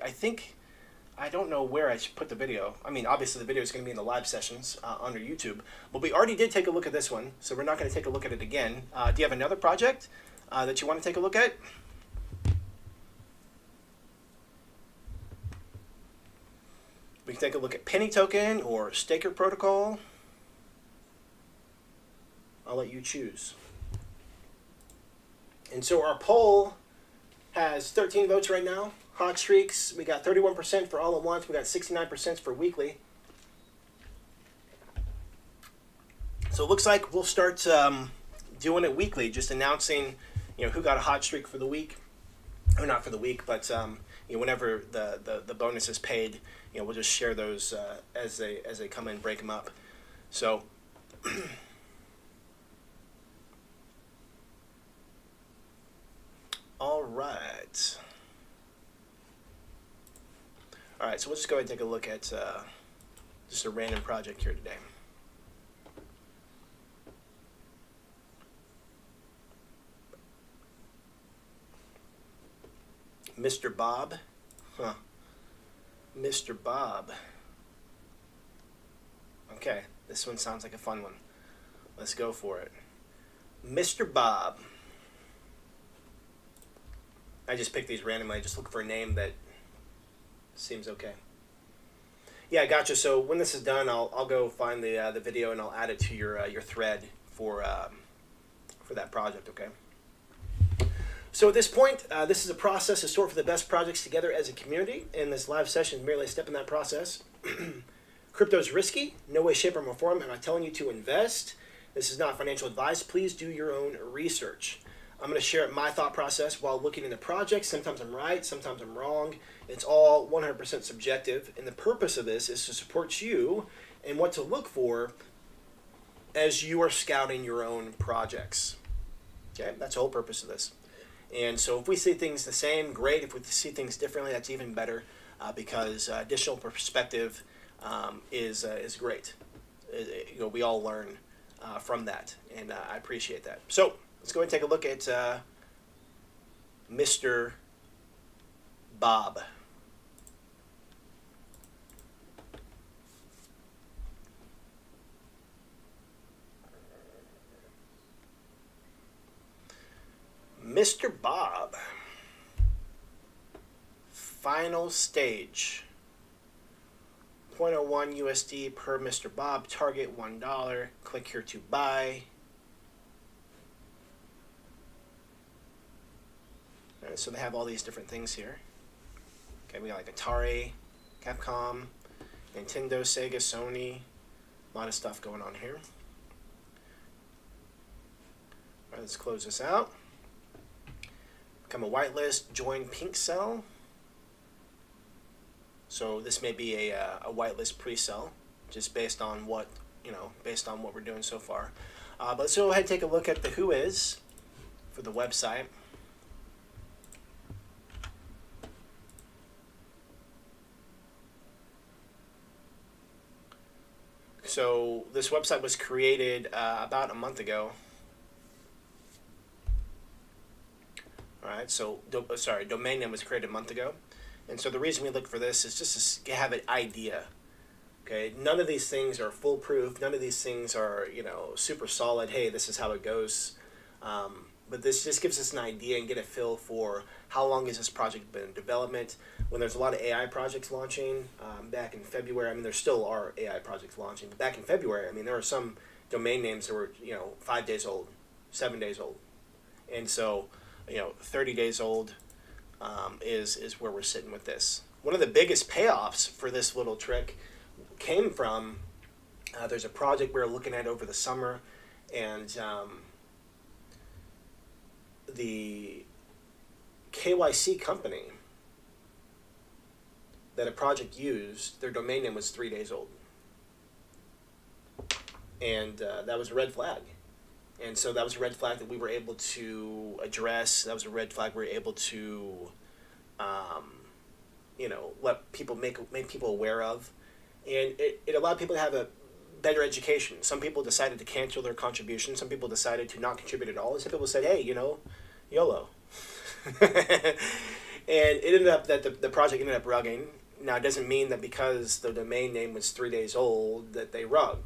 think, I don't know where I should put the video. I mean, obviously the video is going to be in the live sessions under YouTube. But we already did take a look at this one, so we're not going to take a look at it again. Do you have another project that you want to take a look at? We can take a look at Penny Token or Staker Protocol. I'll let you choose. And so our poll has 13 votes right now. Hot streaks, we got 31% for all at once. We got 69% for weekly. So it looks like we'll start doing it weekly, just announcing, who got a hot streak for the week, or not for the week, but whenever the bonus is paid, we'll just share those as they come in, break them up. So. All right. All right, so we'll just go ahead and take a look at just a random project here today. Mr. Bob. Huh. Mr. Bob. Okay, this one sounds like a fun one. Let's go for it. Mr. Bob. I just picked these randomly. I just look for a name that seems okay. Yeah, gotcha. So when this is done, I'll go find the video and I'll add it to your thread for that project. Okay. So at this point, this is a process to sort for the best projects together as a community, and this live session is merely a step in that process. Crypto is risky, no way, shape, or form. I'm not telling you to invest. This is not financial advice. Please do your own research. I'm going to share my thought process while looking into projects. Sometimes I'm right, sometimes I'm wrong. It's all 100% subjective, and the purpose of this is to support you and what to look for as you are scouting your own projects. Okay, that's the whole purpose of this. And so if we see things the same, great. If we see things differently, that's even better because additional perspective is great. We all learn from that, and I appreciate that. So let's go ahead and take a look at Mr. Bob. Mr. Bob. Final stage. 0.01 USD per Mr. Bob. Target $1. Click here to buy. So they have all these different things here. Okay, we got like Atari, Capcom, Nintendo, Sega, Sony. A lot of stuff going on here. All right, let's close this out. Become a whitelist, join Pink Cell. So this may be a whitelist pre-sell, just based on what we're doing so far. But let's go ahead and take a look at the who is for the website. So this website was created about a month ago. All right, so domain name was created a month ago. And so the reason we look for this is just to have an idea. Okay, none of these things are foolproof. None of these things are, super solid. Hey, this is how it goes. But this just gives us an idea and get a feel for how long has this project been in development. When there's a lot of AI projects launching back in February, there still are AI projects launching. But back in February, there were some domain names that were, 5 days old, 7 days old. And so, 30 days old is where we're sitting with this. One of the biggest payoffs for this little trick came from, there's a project we were looking at over the summer, and the KYC company that a project used, their domain name was 3 days old. And that was a red flag. And so that was a red flag that we were able to address. That was a red flag we were able to, let people make people aware of. And it allowed people to have a better education. Some people decided to cancel their contribution. Some people decided to not contribute at all. And some people said, hey, YOLO. And it ended up that the project ended up rugging. Now, it doesn't mean that because the domain name was 3 days old that they rugged.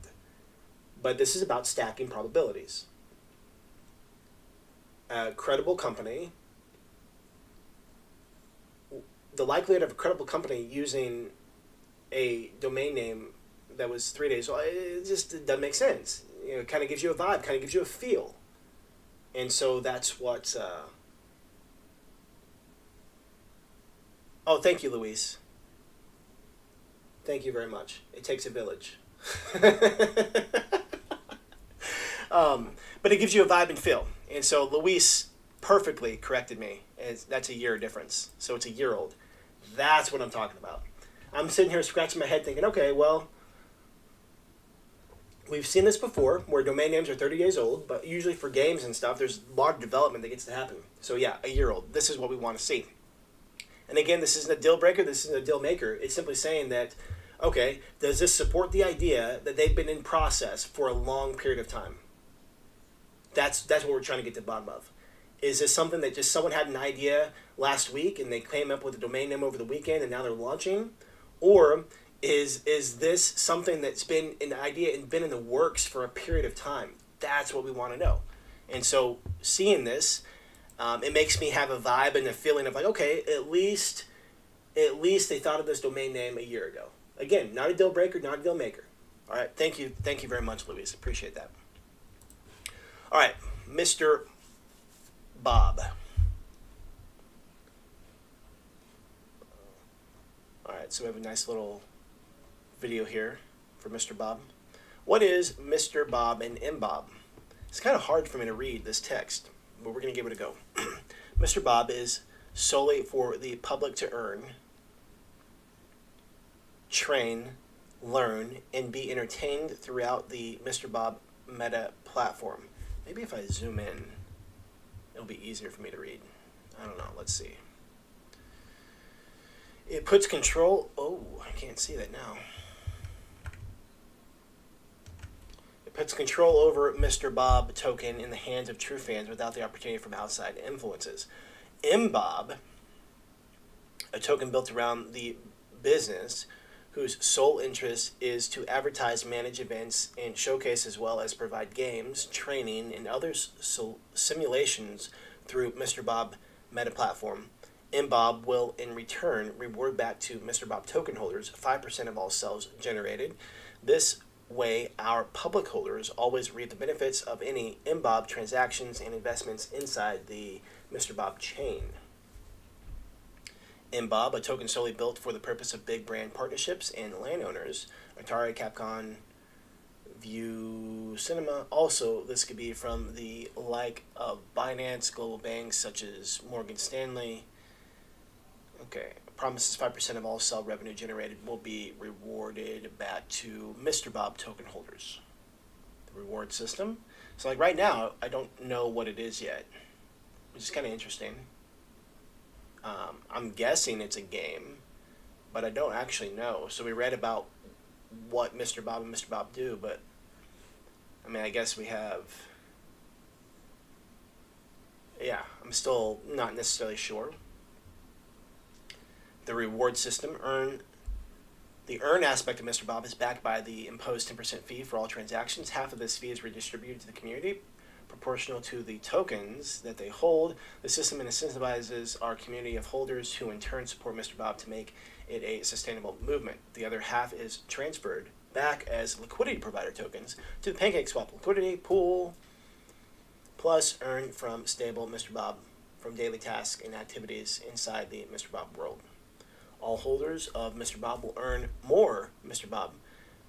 But this is about stacking probabilities. A credible company, the likelihood of a credible company using a domain name that was 3 days old, it just doesn't make sense. It kind of gives you a vibe, kind of gives you a feel. And so that's what... Oh, thank you, Luis. Thank you very much. It takes a village. But it gives you a vibe and feel. And so Luis perfectly corrected me. That's a year difference. So it's a year old. That's what I'm talking about. I'm sitting here scratching my head thinking, okay, well, we've seen this before where domain names are 30 days old, but usually for games and stuff, there's a lot of development that gets to happen. So yeah, a year old. This is what we want to see. And again, this isn't a deal breaker. This isn't a deal maker. It's simply saying that, okay, does this support the idea that they've been in process for a long period of time? That's what we're trying to get to the bottom of. Is this something that just someone had an idea last week and they came up with a domain name over the weekend and now they're launching? Or is this something that's been an idea and been in the works for a period of time? That's what we want to know. And so seeing this, it makes me have a vibe and a feeling of like, okay, at least they thought of this domain name a year ago. Again, not a deal breaker, not a deal maker. All right, thank you very much, Luis. Appreciate that. All right, Mr. Bob. All right, so we have a nice little video here for Mr. Bob. What is Mr. Bob and M. Bob? It's kind of hard for me to read this text, but we're going to give it a go. Mr. Bob is solely for the public to earn, train, learn, and be entertained throughout the Mr. Bob meta platform. Maybe if I zoom in, it'll be easier for me to read. I don't know. Let's see. It puts control... Oh, I can't see that now. It puts control over Mr. Bob token in the hands of true fans without the opportunity from outside influences. MBob, a token built around the business whose sole interest is to advertise, manage events, and showcase as well as provide games, training, and other simulations through Mr. Bob meta platform. MBob will in return reward back to Mr. Bob token holders 5% of all sales generated. This way, our public holders always reap the benefits of any MBob transactions and investments inside the Mr. Bob chain. Bob, a token solely built for the purpose of big brand partnerships and landowners. Atari, Capcom, View Cinema. Also, this could be from the like of Binance, global banks such as Morgan Stanley. Okay, promises 5% of all sell revenue generated will be rewarded back to Mr. Bob token holders. The reward system. So like right now, I don't know what it is yet, which is kind of interesting. I'm guessing it's a game, but I don't actually know. So we read about what Mr. Bob and Mr. Bob do, but I mean, I guess we have, yeah, I'm still not necessarily sure. The reward system, the earn aspect of Mr. Bob is backed by the imposed 10% fee for all transactions. Half of this fee is redistributed to the community, proportional to the tokens that they hold. The system incentivizes our community of holders who in turn support Mr. Bob to make it a sustainable movement. The other half is transferred back as liquidity provider tokens to the PancakeSwap liquidity pool, plus earned from stable Mr. Bob from daily tasks and activities inside the Mr. Bob world. All holders of Mr. Bob will earn more Mr. Bob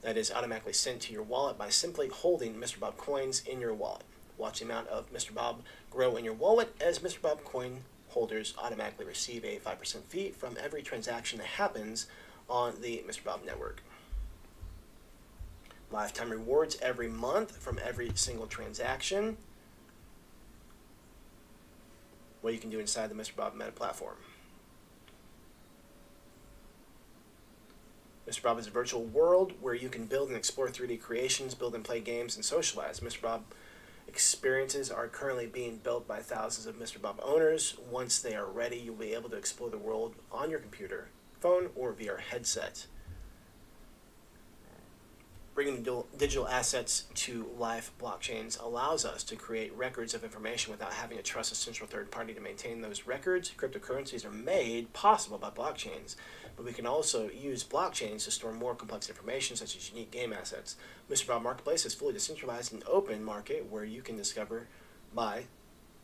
that is automatically sent to your wallet by simply holding Mr. Bob coins in your wallet. Watch the amount of Mr. Bob grow in your wallet as Mr. Bob coin holders automatically receive a 5% fee from every transaction that happens on the Mr. Bob network. Lifetime rewards every month from every single transaction. What you can do inside the Mr. Bob meta platform. Mr. Bob is a virtual world where you can build and explore 3D creations, build and play games, and socialize. Mr. Bob experiences are currently being built by thousands of Mr. Bob owners. Once they are ready, you'll be able to explore the world on your computer, phone, or VR headset. Bringing digital assets to live blockchains allows us to create records of information without having to trust a central third party to maintain those records. Cryptocurrencies are made possible by blockchains, but we can also use blockchains to store more complex information such as unique game assets. Mr. Bob Marketplace is fully decentralized and open market where you can discover, buy,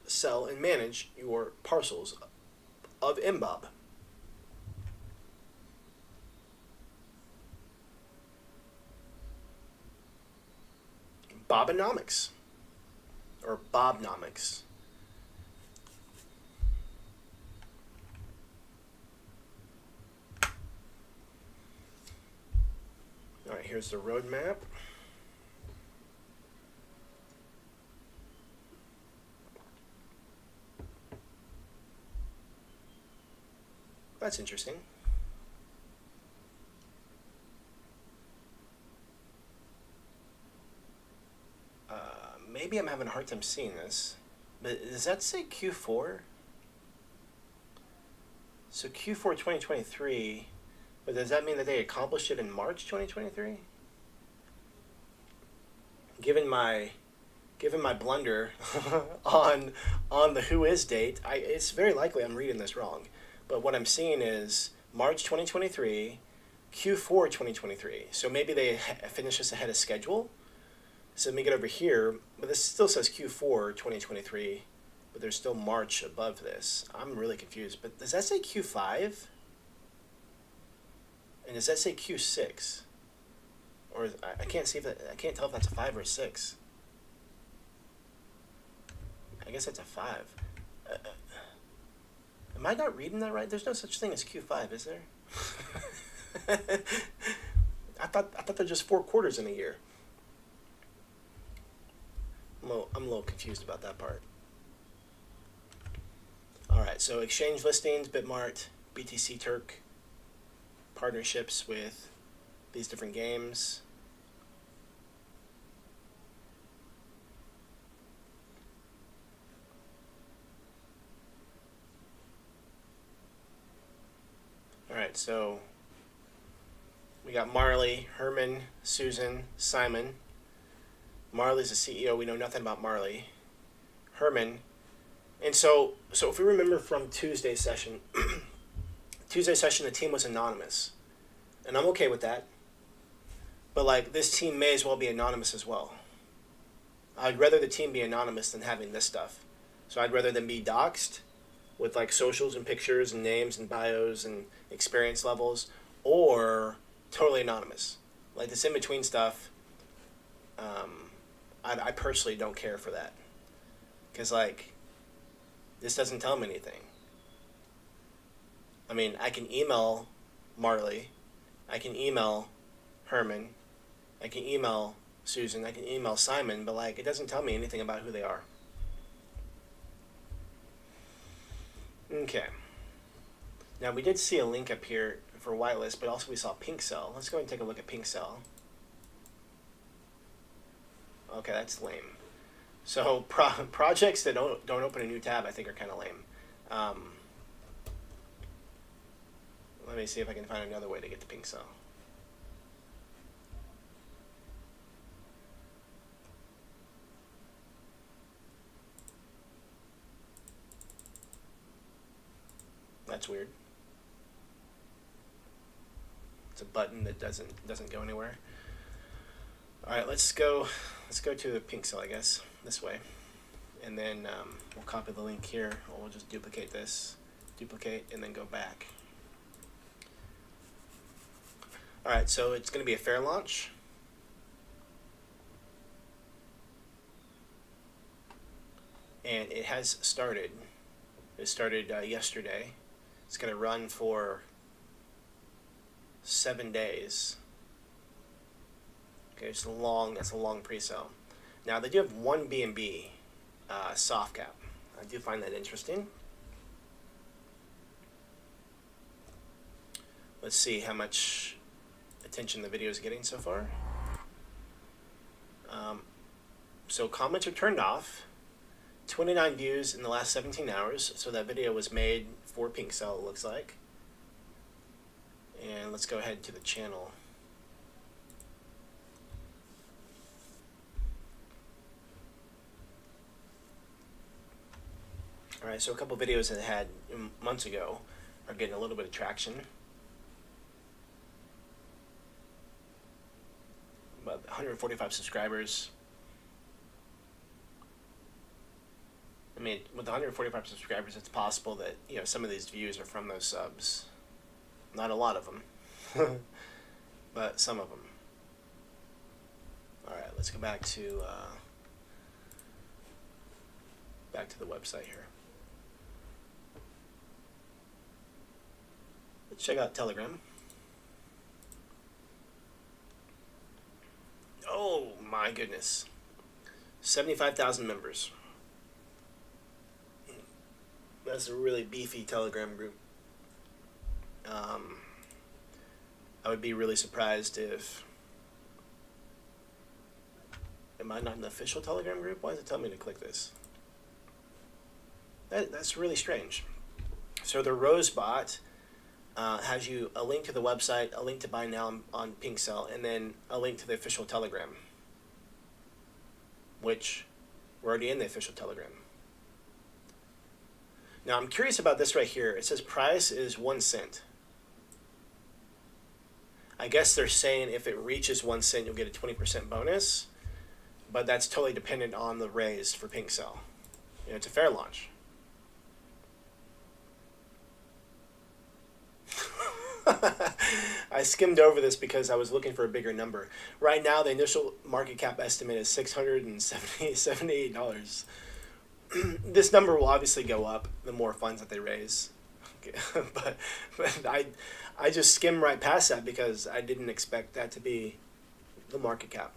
sell, and manage your parcels of MBOB. Bobonomics, or Bobnomics. All right, here's the roadmap. That's interesting. Maybe I'm having a hard time seeing this, but does that say Q4? So Q4 2023, but does that mean that they accomplished it in March 2023? Given my blunder on the who is date, it's very likely I'm reading this wrong. But what I'm seeing is March 2023, Q4 2023. So maybe they finished this ahead of schedule. So let me get over here, but this still says Q4 2023, but there's still March above this. I'm really confused, but does that say Q5? And does that say Q6? Or I can't see if that, I can't tell if that's a 5 or a 6. I guess that's a 5. Am I not reading that right? There's no such thing as Q5, is there? I thought there's just 4 quarters in a year. I'm a little confused about that part. All right, so exchange listings, Bitmart, BTC Turk, partnerships with these different games. All right, so we got Marley, Herman, Susan, Simon. Marley's the CEO. We know nothing about Marley. Herman. And so if we remember from Tuesday's session, the team was anonymous. And I'm okay with that. But like this team may as well be anonymous as well. I'd rather the team be anonymous than having this stuff. So I'd rather them be doxxed with like socials and pictures and names and bios and experience levels, or totally anonymous. Like this in between stuff, I personally don't care for that, because like this doesn't tell me anything. I mean, I can email Marley, I can email Herman, I can email Susan, I can email Simon, but like it doesn't tell me anything about who they are. Okay. Now we did see a link up here for whitelist, but also we saw pink cell. Let's go ahead and take a look at pink cell. Okay, that's lame. So projects that don't open a new tab, I think, are kind of lame. Let me see if I can find another way to get to pink cell. That's weird. It's a button that doesn't go anywhere. All right, let's go to the pink cell, I guess, this way, and then we'll copy the link here, or we'll just duplicate this, duplicate, and then go back. All right, so it's going to be a fair launch. And it has started. It started yesterday. It's going to run for 7 days. Okay, it's that's a long pre-sale. Now they do have one B&B soft cap. I do find that interesting. Let's see how much attention the video is getting so far. So comments are turned off. 29 views in the last 17 hours. So that video was made for pink cell, it looks like. And let's go ahead to the channel. All right, so a couple videos that I had months ago are getting a little bit of traction. About 145 subscribers. I mean, with 145 subscribers, it's possible that, you know, some of these views are from those subs. Not a lot of them, but some of them. All right, let's go back to the website here. Let's check out Telegram. Oh my goodness, 75,000 members. That's a really beefy Telegram group. I would be really surprised if... Am I not an official Telegram group? Why does it tell me to click this? That's really strange. So the Rosebot has you a link to the website, a link to buy now on Pink Cell, and then a link to the official Telegram, which we're already in the official Telegram. Now I'm curious about this right here. It says price is 1 cent. I guess they're saying if it reaches 1 cent, you'll get a 20% bonus, but that's totally dependent on the raise for Pink Cell. You know, it's a fair launch. I skimmed over this because I was looking for a bigger number. Right now, the initial market cap estimate is $678. This number will obviously go up the more funds that they raise. Okay. but I just skimmed right past that because I didn't expect that to be the market cap.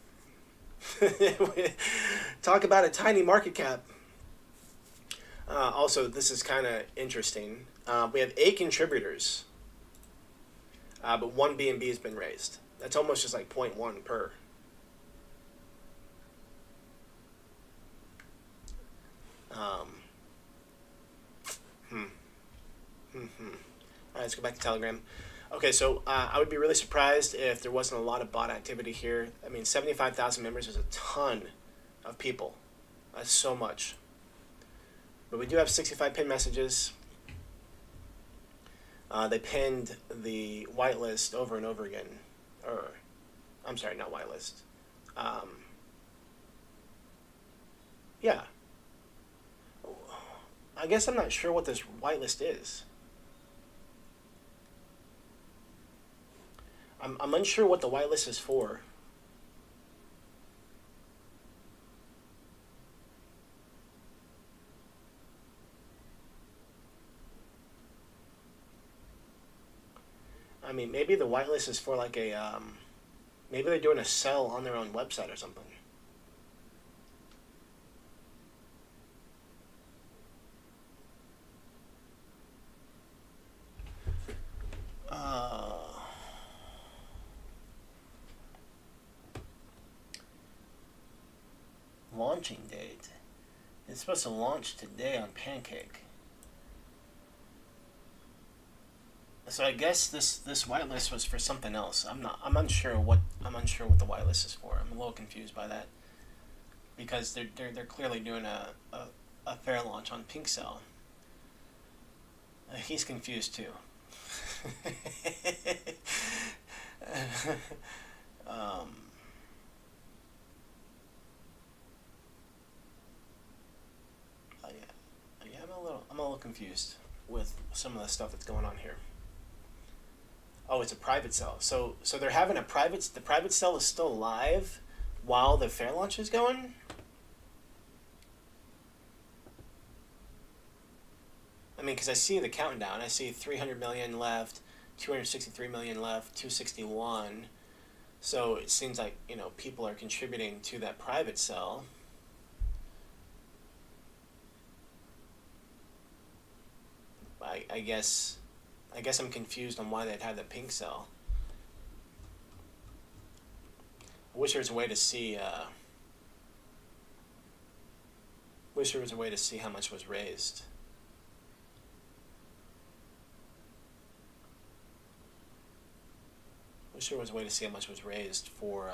Talk about a tiny market cap. Also, this is kind of interesting. We have 8 contributors, but 1 B&B has been raised. That's almost just like 0.1 per. All right, let's go back to Telegram. Okay, so I would be really surprised if there wasn't a lot of bot activity here. I mean, 75,000 members is a ton of people. That's so much. But we do have 65 pinned messages. They pinned the whitelist over and over again. Or, I'm sorry, not whitelist. Yeah. I guess I'm not sure what this whitelist is. I'm unsure what the whitelist is for. I mean, maybe the whitelist is for like a, maybe they're doing a sell on their own website or something. Launching date. It's supposed to launch today on Pancake. So I guess this whitelist was for something else. I'm unsure what the whitelist is for. I'm a little confused by that because they're clearly doing a fair launch on Pink Cell. He's confused too. Yeah, I'm a little confused with some of the stuff that's going on here. Oh, it's a private cell. So they're having the private cell is still live while the fair launch is going? I mean, because I see the countdown. I see 300 million left, 263 million left, 261. So it seems like, people are contributing to that private cell. I guess I'm confused on why they'd have the pink cell. I wish there was a way to see. Wish there was a way to see how much was raised. Wish there was a way to see how much was raised for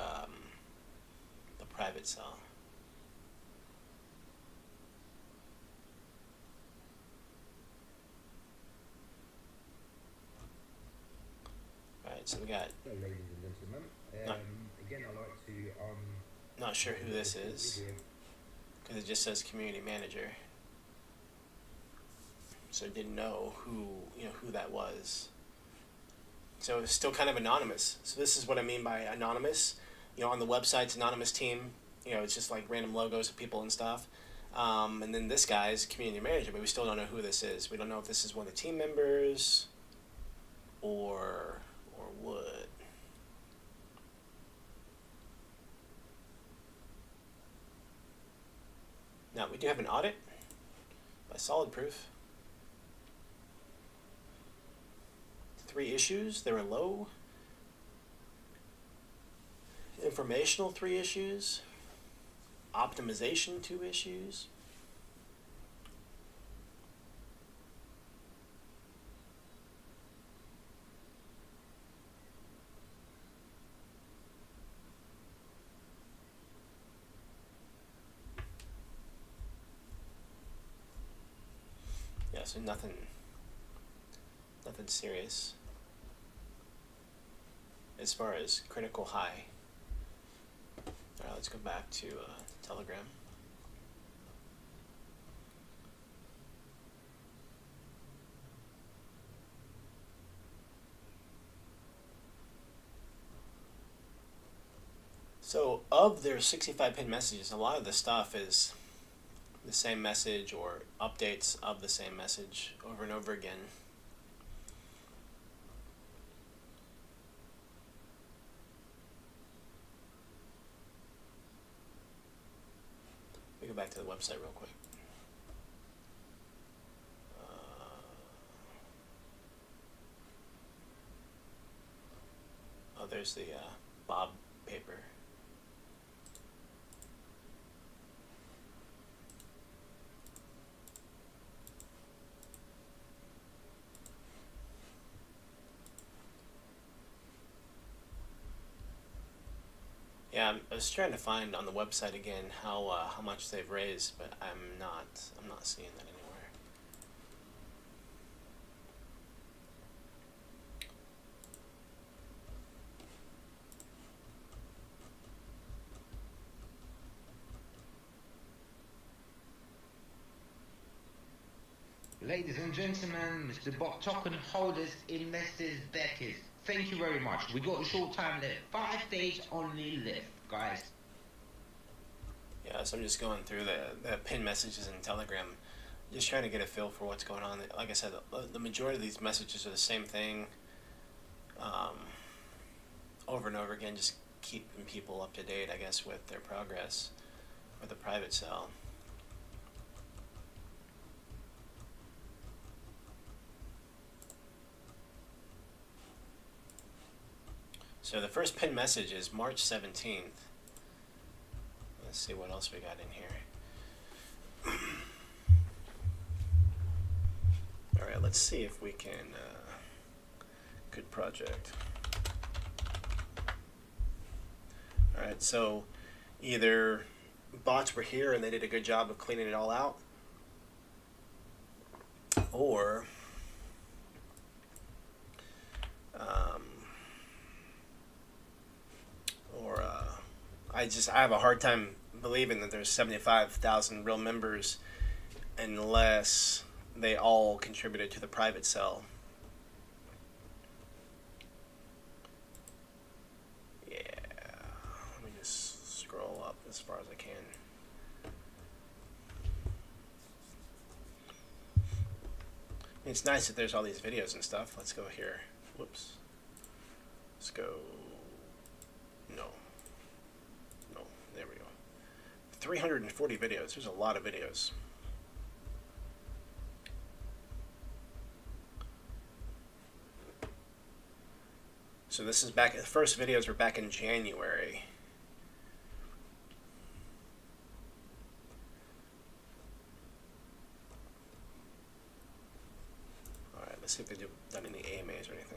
the private cell. Alright, so we got. Hello, ladies and gentlemen. Again, I'd like to. Not sure who this is, because it just says community manager. So I didn't know who that was. So it's still kind of anonymous. So this is what I mean by anonymous. On the website's anonymous team, it's just like random logos of people and stuff. And then this guy's community manager, but we still don't know who this is. We don't know if this is one of the team members or what. Now, we do have an audit by Solid Proof. 3 issues, they were low. Informational 3 issues. Optimization 2 issues. Yeah, so nothing serious as far as critical high. Alright, let's go back to Telegram. So of their 65 pin messages, a lot of the stuff is the same message or updates of the same message over and over again. Let me go back to the website real quick. Oh, there's the Bob paper. Yeah, I was trying to find on the website again how much they've raised, but I'm not seeing that anywhere. Ladies and gentlemen, Mr. Bot Token holders, investors, backers, thank you very much. We got a short time left. 5 days only left, guys. Yeah, so I'm just going through the pin messages in Telegram, just trying to get a feel for what's going on. Like I said, the majority of these messages are the same thing, um, over and over again, just keeping people up to date, I guess, with their progress or the private sale. So the first pin message is March 17th. Let's see what else we got in here. All right, let's see if we can. Good project. All right, so either bots were here and they did a good job of cleaning it all out, or I have a hard time believing that there's 75,000 real members unless they all contributed to the private sale. Yeah, let me just scroll up as far as I can. It's nice that there's all these videos and stuff. Let's go here. Whoops. Let's go. No. There we go. 340 videos. There's a lot of videos. So this is back. The first videos were back in January. All right. Let's see if they've done any AMAs or anything.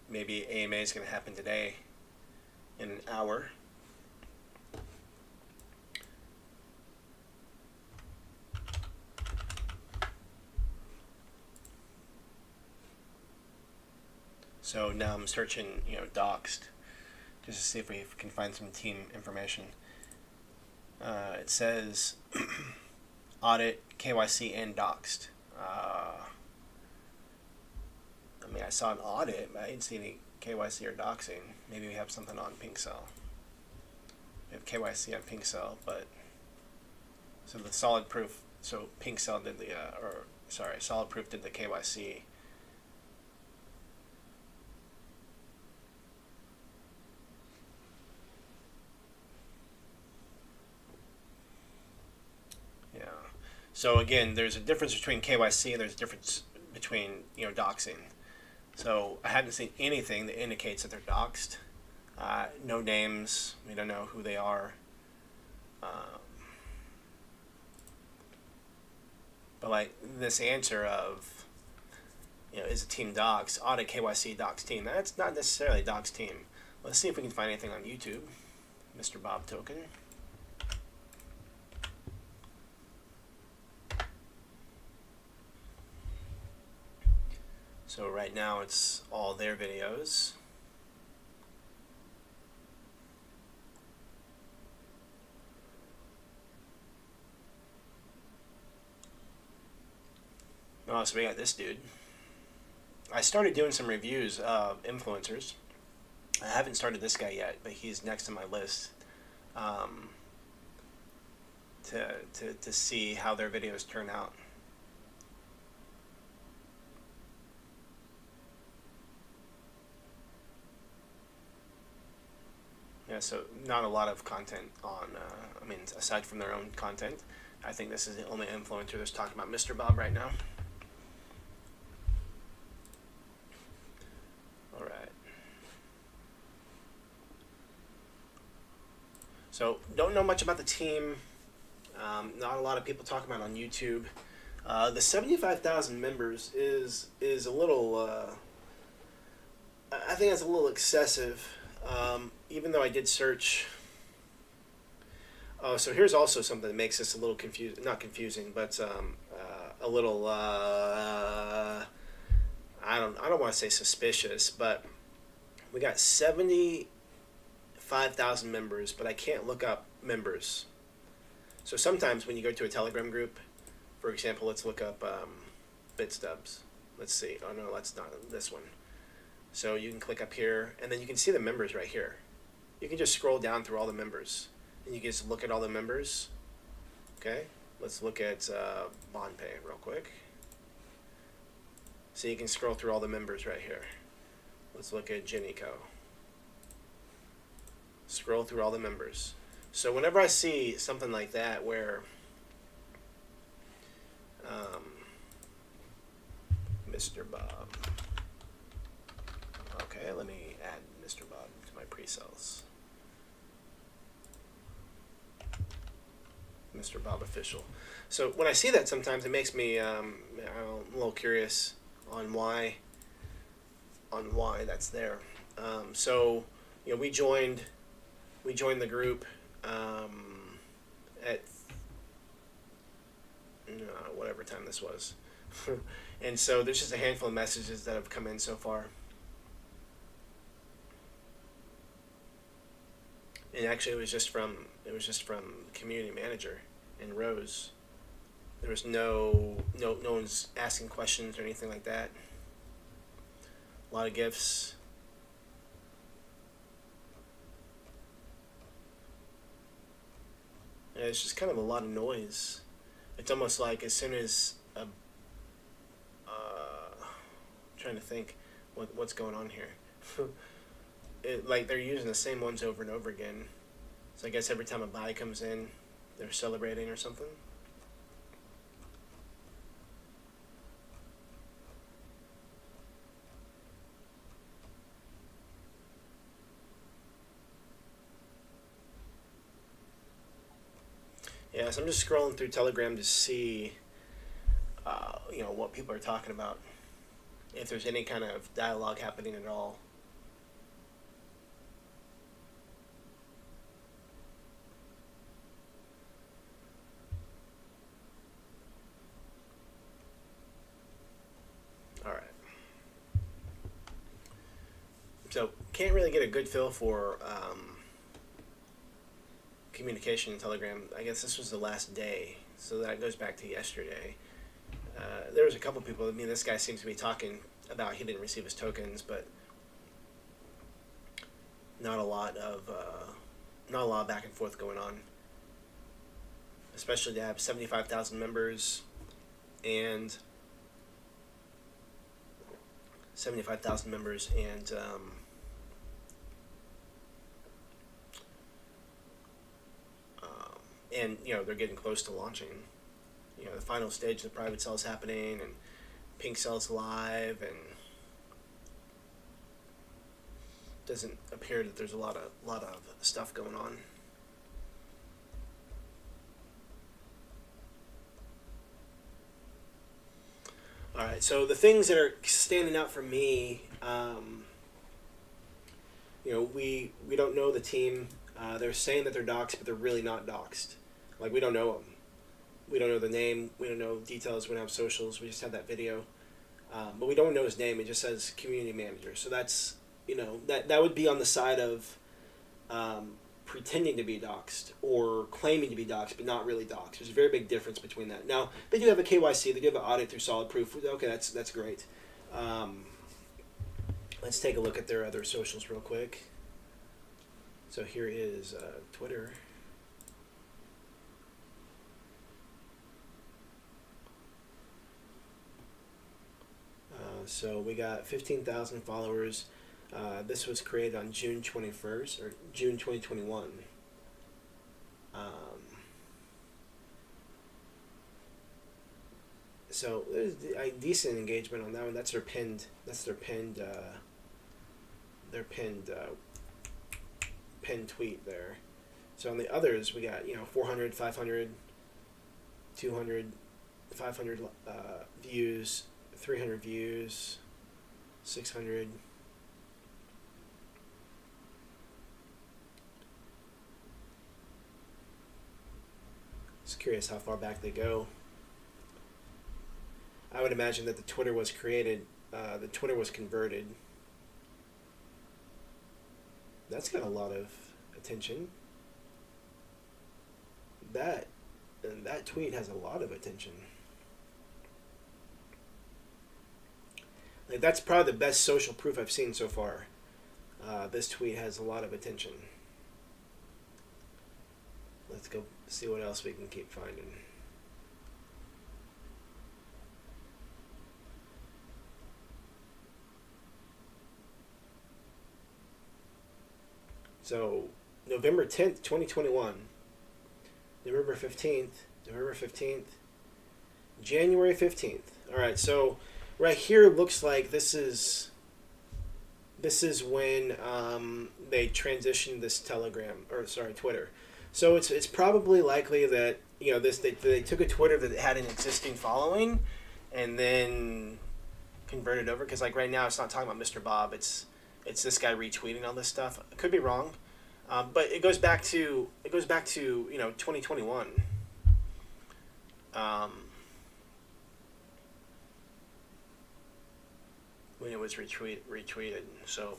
Maybe AMA is going to happen today in an hour. So now I'm searching, doxed, just to see if we can find some team information. It says audit, KYC, and doxed. I saw an audit, but I didn't see any KYC or doxing. Maybe we have something on Pink Cell. We have KYC on Pink Cell, but so the solid proof. So Pink Cell did the, solid proof did the KYC. Yeah. So again, there's a difference between KYC and there's a difference between doxing. So I haven't seen anything that indicates that they're doxed. No names. We don't know who they are. But like this answer of, is a team doxed? Audit KYC doxed team. That's not necessarily a doxed team. Let's see if we can find anything on YouTube. Mr. Bob Token. So right now it's all their videos. Oh, so we got this dude. I started doing some reviews of influencers. I haven't started this guy yet, but he's next on my list to see how their videos turn out. Yeah, so not a lot of content on, aside from their own content. I think this is the only influencer that's talking about Mr. Bob right now. All right. So don't know much about the team. Not a lot of people talking about it on YouTube. The 75,000 members is a little. I think that's a little excessive. Even though I did search. Oh, so here's also something that makes this a little not confusing, but a little. I don't want to say suspicious, but we got 75 5,000 members, but I can't look up members. So sometimes when you go to a Telegram group, for example, let's look up BitStubs. Let's see. Oh no, that's not this one. So you can click up here, and then you can see the members right here. You can just scroll down through all the members, and you can just look at all the members. Okay, let's look at BondPay real quick. So you can scroll through all the members right here. Let's look at Genico. Scroll through all the members. So whenever I see something like that where Mr. Bob. Okay, let me add Mr. Bob to my pre-sales. Mr. Bob official. So when I see that, sometimes it makes me I'm a little curious on why that's there. So we joined the group at whatever time this was. And so there's just a handful of messages that have come in so far. And actually it was just from community manager and Rose. There was no one's asking questions or anything like that. A lot of gifts. Yeah, it's just kind of a lot of noise. It's almost like as soon as trying to think what's going on here. Like they're using the same ones over and over again. So I guess every time a buy comes in, they're celebrating or something. Yeah, so I'm just scrolling through Telegram to see, what people are talking about. If there's any kind of dialogue happening at all. All right. So can't really get a good feel for communication in Telegram. I guess this was the last day, so that goes back to yesterday. There was a couple people. I mean, this guy seems to be talking about he didn't receive his tokens, but not a lot of back and forth going on. Especially to have 75,000 members and 75,000 members and they're getting close to launching. The final stage of the private sale is happening, and pink sales live, and doesn't appear that there's a lot of stuff going on. All right, so the things that are standing out for me, we don't know the team. They're saying that they're doxxed, but they're really not doxxed. Like, we don't know them. We don't know the name. We don't know details. We don't have socials. We just have that video. But we don't know his name. It just says community manager. So that's, that would be on the side of pretending to be doxxed or claiming to be doxxed, but not really doxxed. There's a very big difference between that. Now, they do have a KYC. They do have an audit through Solid Proof. Okay, that's great. Let's take a look at their other socials real quick. So here is Twitter. So we got 15,000 followers. This was created on June 21st, or June 2021. So there's a decent engagement on that one. That's their pinned pinned tweet there. So on the others, we got 400, 500, 200, 500 views, 300 views, 600. Just curious how far back they go. I would imagine that the Twitter was created, the Twitter was converted. That's got a lot of attention. That tweet has a lot of attention. Like, that's probably the best social proof I've seen so far. This tweet has a lot of attention. Let's go see what else we can keep finding. So, November 10th, 2021. November 15th. January 15th. All right, so right here looks like this is when they transitioned this Twitter. So it's probably likely that they took a Twitter that had an existing following, and then converted over, because like right now it's not talking about Mr. Bob. It's this guy retweeting all this stuff. I could be wrong, but it goes back to 2021. When it was retweeted. So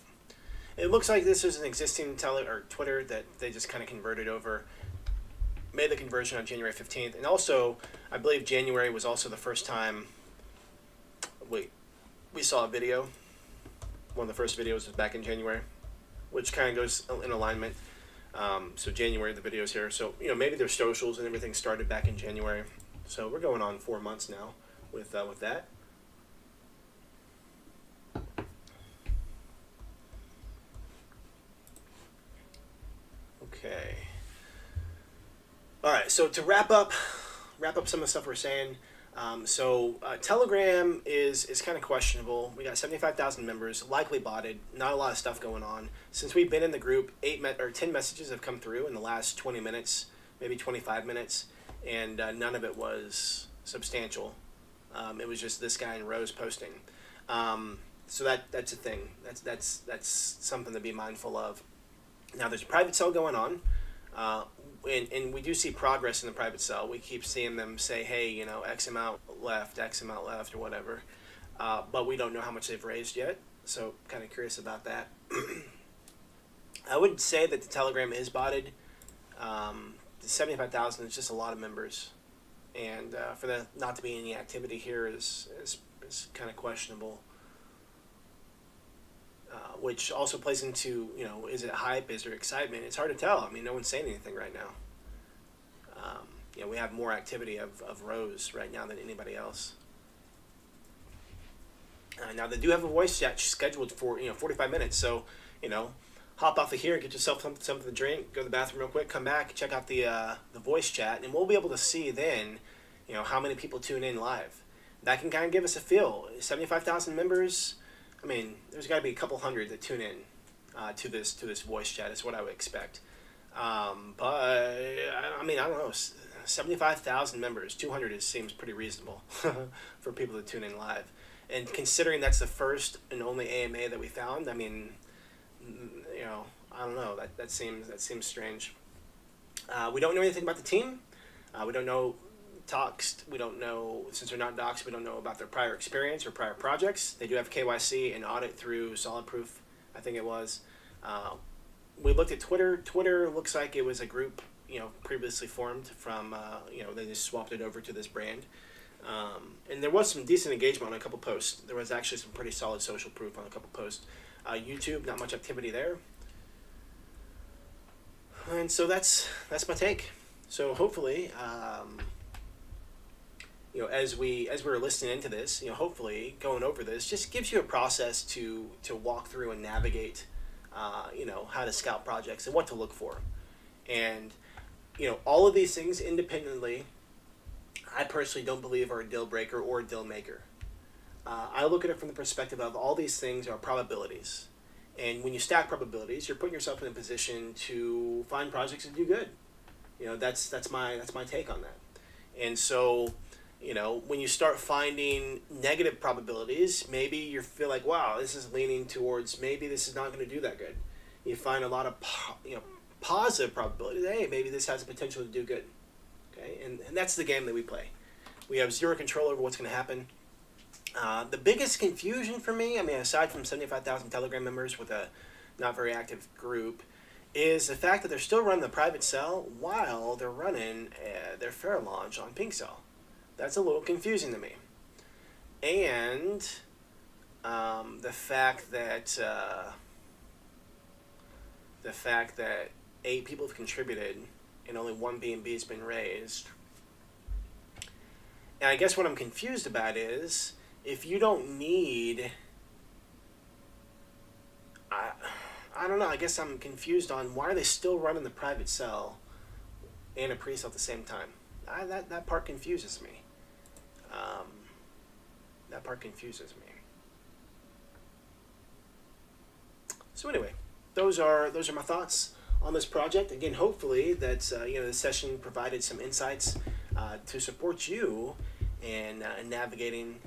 it looks like this is an existing Twitter that they just kind of converted over, made the conversion on January 15th. And also, I believe January was also the first time we saw a video. One of the first videos was back in January, which kind of goes in alignment. So January, the video's here. So, maybe their socials and everything started back in January. So we're going on 4 months now with that. Okay. All right. So to wrap up some of the stuff we're saying. Telegram is kind of questionable. We got 75,000 members, likely botted. Not a lot of stuff going on. Since we've been in the group, 10 messages have come through in the last 20 minutes, maybe 25 minutes, and none of it was substantial. It was just this guy and Rose posting. So that's a thing. That's something to be mindful of. Now there's a private cell going on, and we do see progress in the private cell. We keep seeing them say, hey, X amount left, or whatever, but we don't know how much they've raised yet. So kind of curious about that. I would say that the Telegram is botted. The 75,000 is just a lot of members, and for there not to be any activity here is kind of questionable. Which also plays into, is it hype? Is there excitement? It's hard to tell. I mean, no one's saying anything right now. We have more activity of Rose right now than anybody else. Now, they do have a voice chat scheduled for, 45 minutes. So, hop off of here, get yourself something to drink, go to the bathroom real quick, come back, check out the voice chat, and we'll be able to see then, how many people tune in live. That can kind of give us a feel. 75,000 members. I mean, there's got to be a couple hundred that tune in to this voice chat. Is what I would expect. But I mean, I don't know. 75,000 members, 200 seems pretty reasonable for people to tune in live. And considering that's the first and only AMA that we found, I mean, I don't know. That seems strange. We don't know anything about the team. We don't know. We don't know, since they're not doxed, we don't know about their prior experience or prior projects. They do have KYC and audit through Solid Proof, I think it was. We looked at Twitter. Twitter looks like it was a group, previously formed from, they just swapped it over to this brand. And there was some decent engagement on a couple posts. There was actually some pretty solid social proof on a couple posts. YouTube, not much activity there. And so that's my take. So hopefully, as we were listening into this, hopefully going over this just gives you a process to walk through and navigate, how to scout projects and what to look for. And, all of these things independently, I personally don't believe are a deal breaker or a deal maker. I look at it from the perspective of all these things are probabilities. And when you stack probabilities, you're putting yourself in a position to find projects that do good. That's my take on that. And so, when you start finding negative probabilities, maybe you feel like, wow, this is leaning towards maybe this is not going to do that good. You find a lot of positive probabilities. Hey, maybe this has the potential to do good. Okay, and that's the game that we play. We have zero control over what's going to happen. The biggest confusion for me, aside from 75,000 Telegram members with a not very active group, is the fact that they're still running the private sale while they're running their fair launch on pink sale. That's a little confusing to me. And the fact that 8 people have contributed and only one B&B has been raised. And I guess what I'm confused about is if you don't need, I don't know, I guess I'm confused on why are they still running the private sale and a pre-sale at the same time. That part confuses me. That part confuses me. So anyway, those are my thoughts on this project. Again, hopefully that this session provided some insights to support you in navigating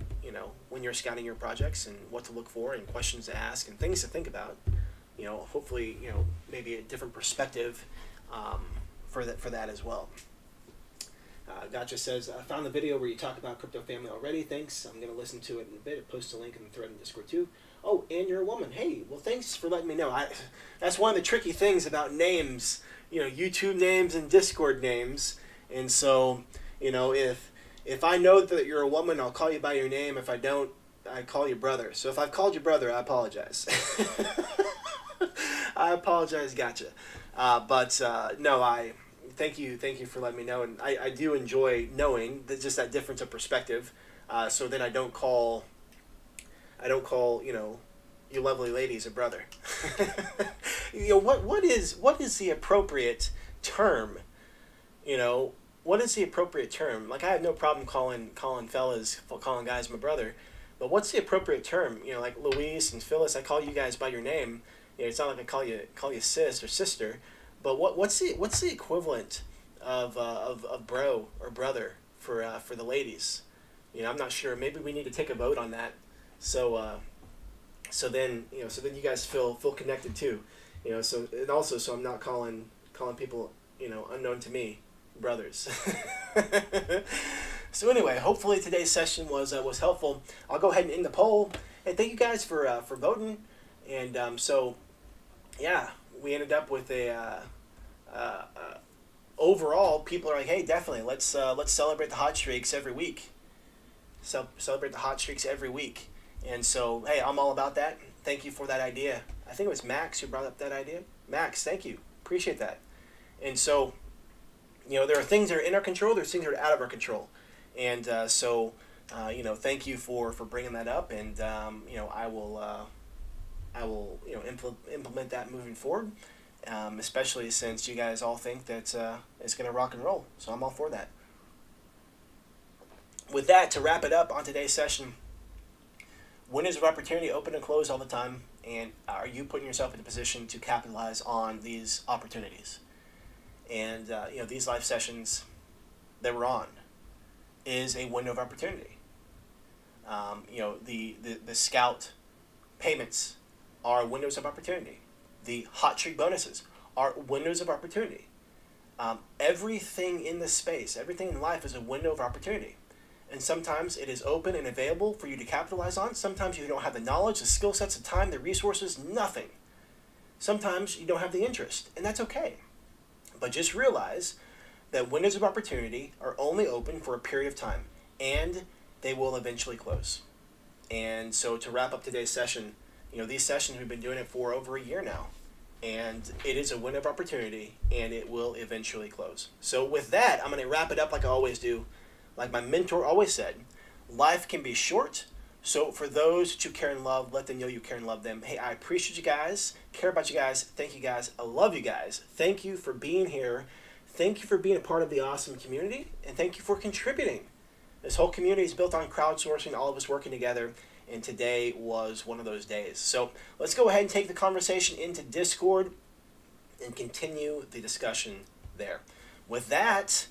when you're scouting your projects and what to look for and questions to ask and things to think about. Hopefully maybe a different perspective for that as well. Gotcha says, I found the video where you talk about crypto family already. Thanks. I'm going to listen to it in a bit. Post a link in the thread in Discord too. Oh, and you're a woman. Hey, well, thanks for letting me know. That's one of the tricky things about names, YouTube names and Discord names. And so, if I know that you're a woman, I'll call you by your name. If I don't, I call you brother. So if I've called you brother, I apologize. I apologize. Gotcha. No, I thank you for letting me know. And I do enjoy knowing that just that difference of perspective. So then I don't call you lovely ladies a brother. What is the appropriate term? What is the appropriate term? Like, I have no problem calling guys my brother, but what's the appropriate term? Like Luis and Phyllis, I call you guys by your name. It's not like I call you sis or sister, but what's the equivalent of bro or brother for the ladies? I'm not sure. Maybe we need to take a vote on that. So then you guys feel connected too. So I'm not calling people unknown to me brothers. So anyway, hopefully today's session was helpful. I'll go ahead and end the poll. Hey, thank you guys for voting. And so yeah, we ended up with a overall people are like, hey, definitely let's celebrate the hot streaks every week. Celebrate the hot streaks every week. And so, hey, I'm all about that. Thank you for that idea. I think it was Max who brought up that idea. Max, thank you. Appreciate that. And so, there are things that are in our control. There's things that are out of our control. And thank you for bringing that up. And, I will implement that moving forward, especially since you guys all think that it's going to rock and roll. So I'm all for that. With that, to wrap it up on today's session, windows of opportunity open and close all the time, and are you putting yourself in a position to capitalize on these opportunities? And these live sessions that we're on is a window of opportunity. The scout payments are windows of opportunity. The hot streak bonuses are windows of opportunity. Everything in this space, everything in life is a window of opportunity. And sometimes it is open and available for you to capitalize on. Sometimes you don't have the knowledge, the skill sets, the time, the resources, nothing. Sometimes you don't have the interest, and that's okay. But just realize that windows of opportunity are only open for a period of time, and they will eventually close. And so to wrap up today's session, these sessions, we've been doing it for over a year now, and it is a window of opportunity, and it will eventually close. So with that, I'm going to wrap it up like I always do. Like my mentor always said, life can be short, so for those that you care and love, let them know you care and love them. Hey, I appreciate you guys, care about you guys, thank you guys, I love you guys. Thank you for being here, thank you for being a part of the awesome community, and thank you for contributing. This whole community is built on crowdsourcing, all of us working together, and today was one of those days. So let's go ahead and take the conversation into Discord and continue the discussion there. With that,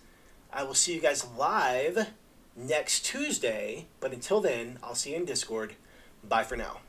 I will see you guys live next Tuesday, but until then, I'll see you in Discord. Bye for now.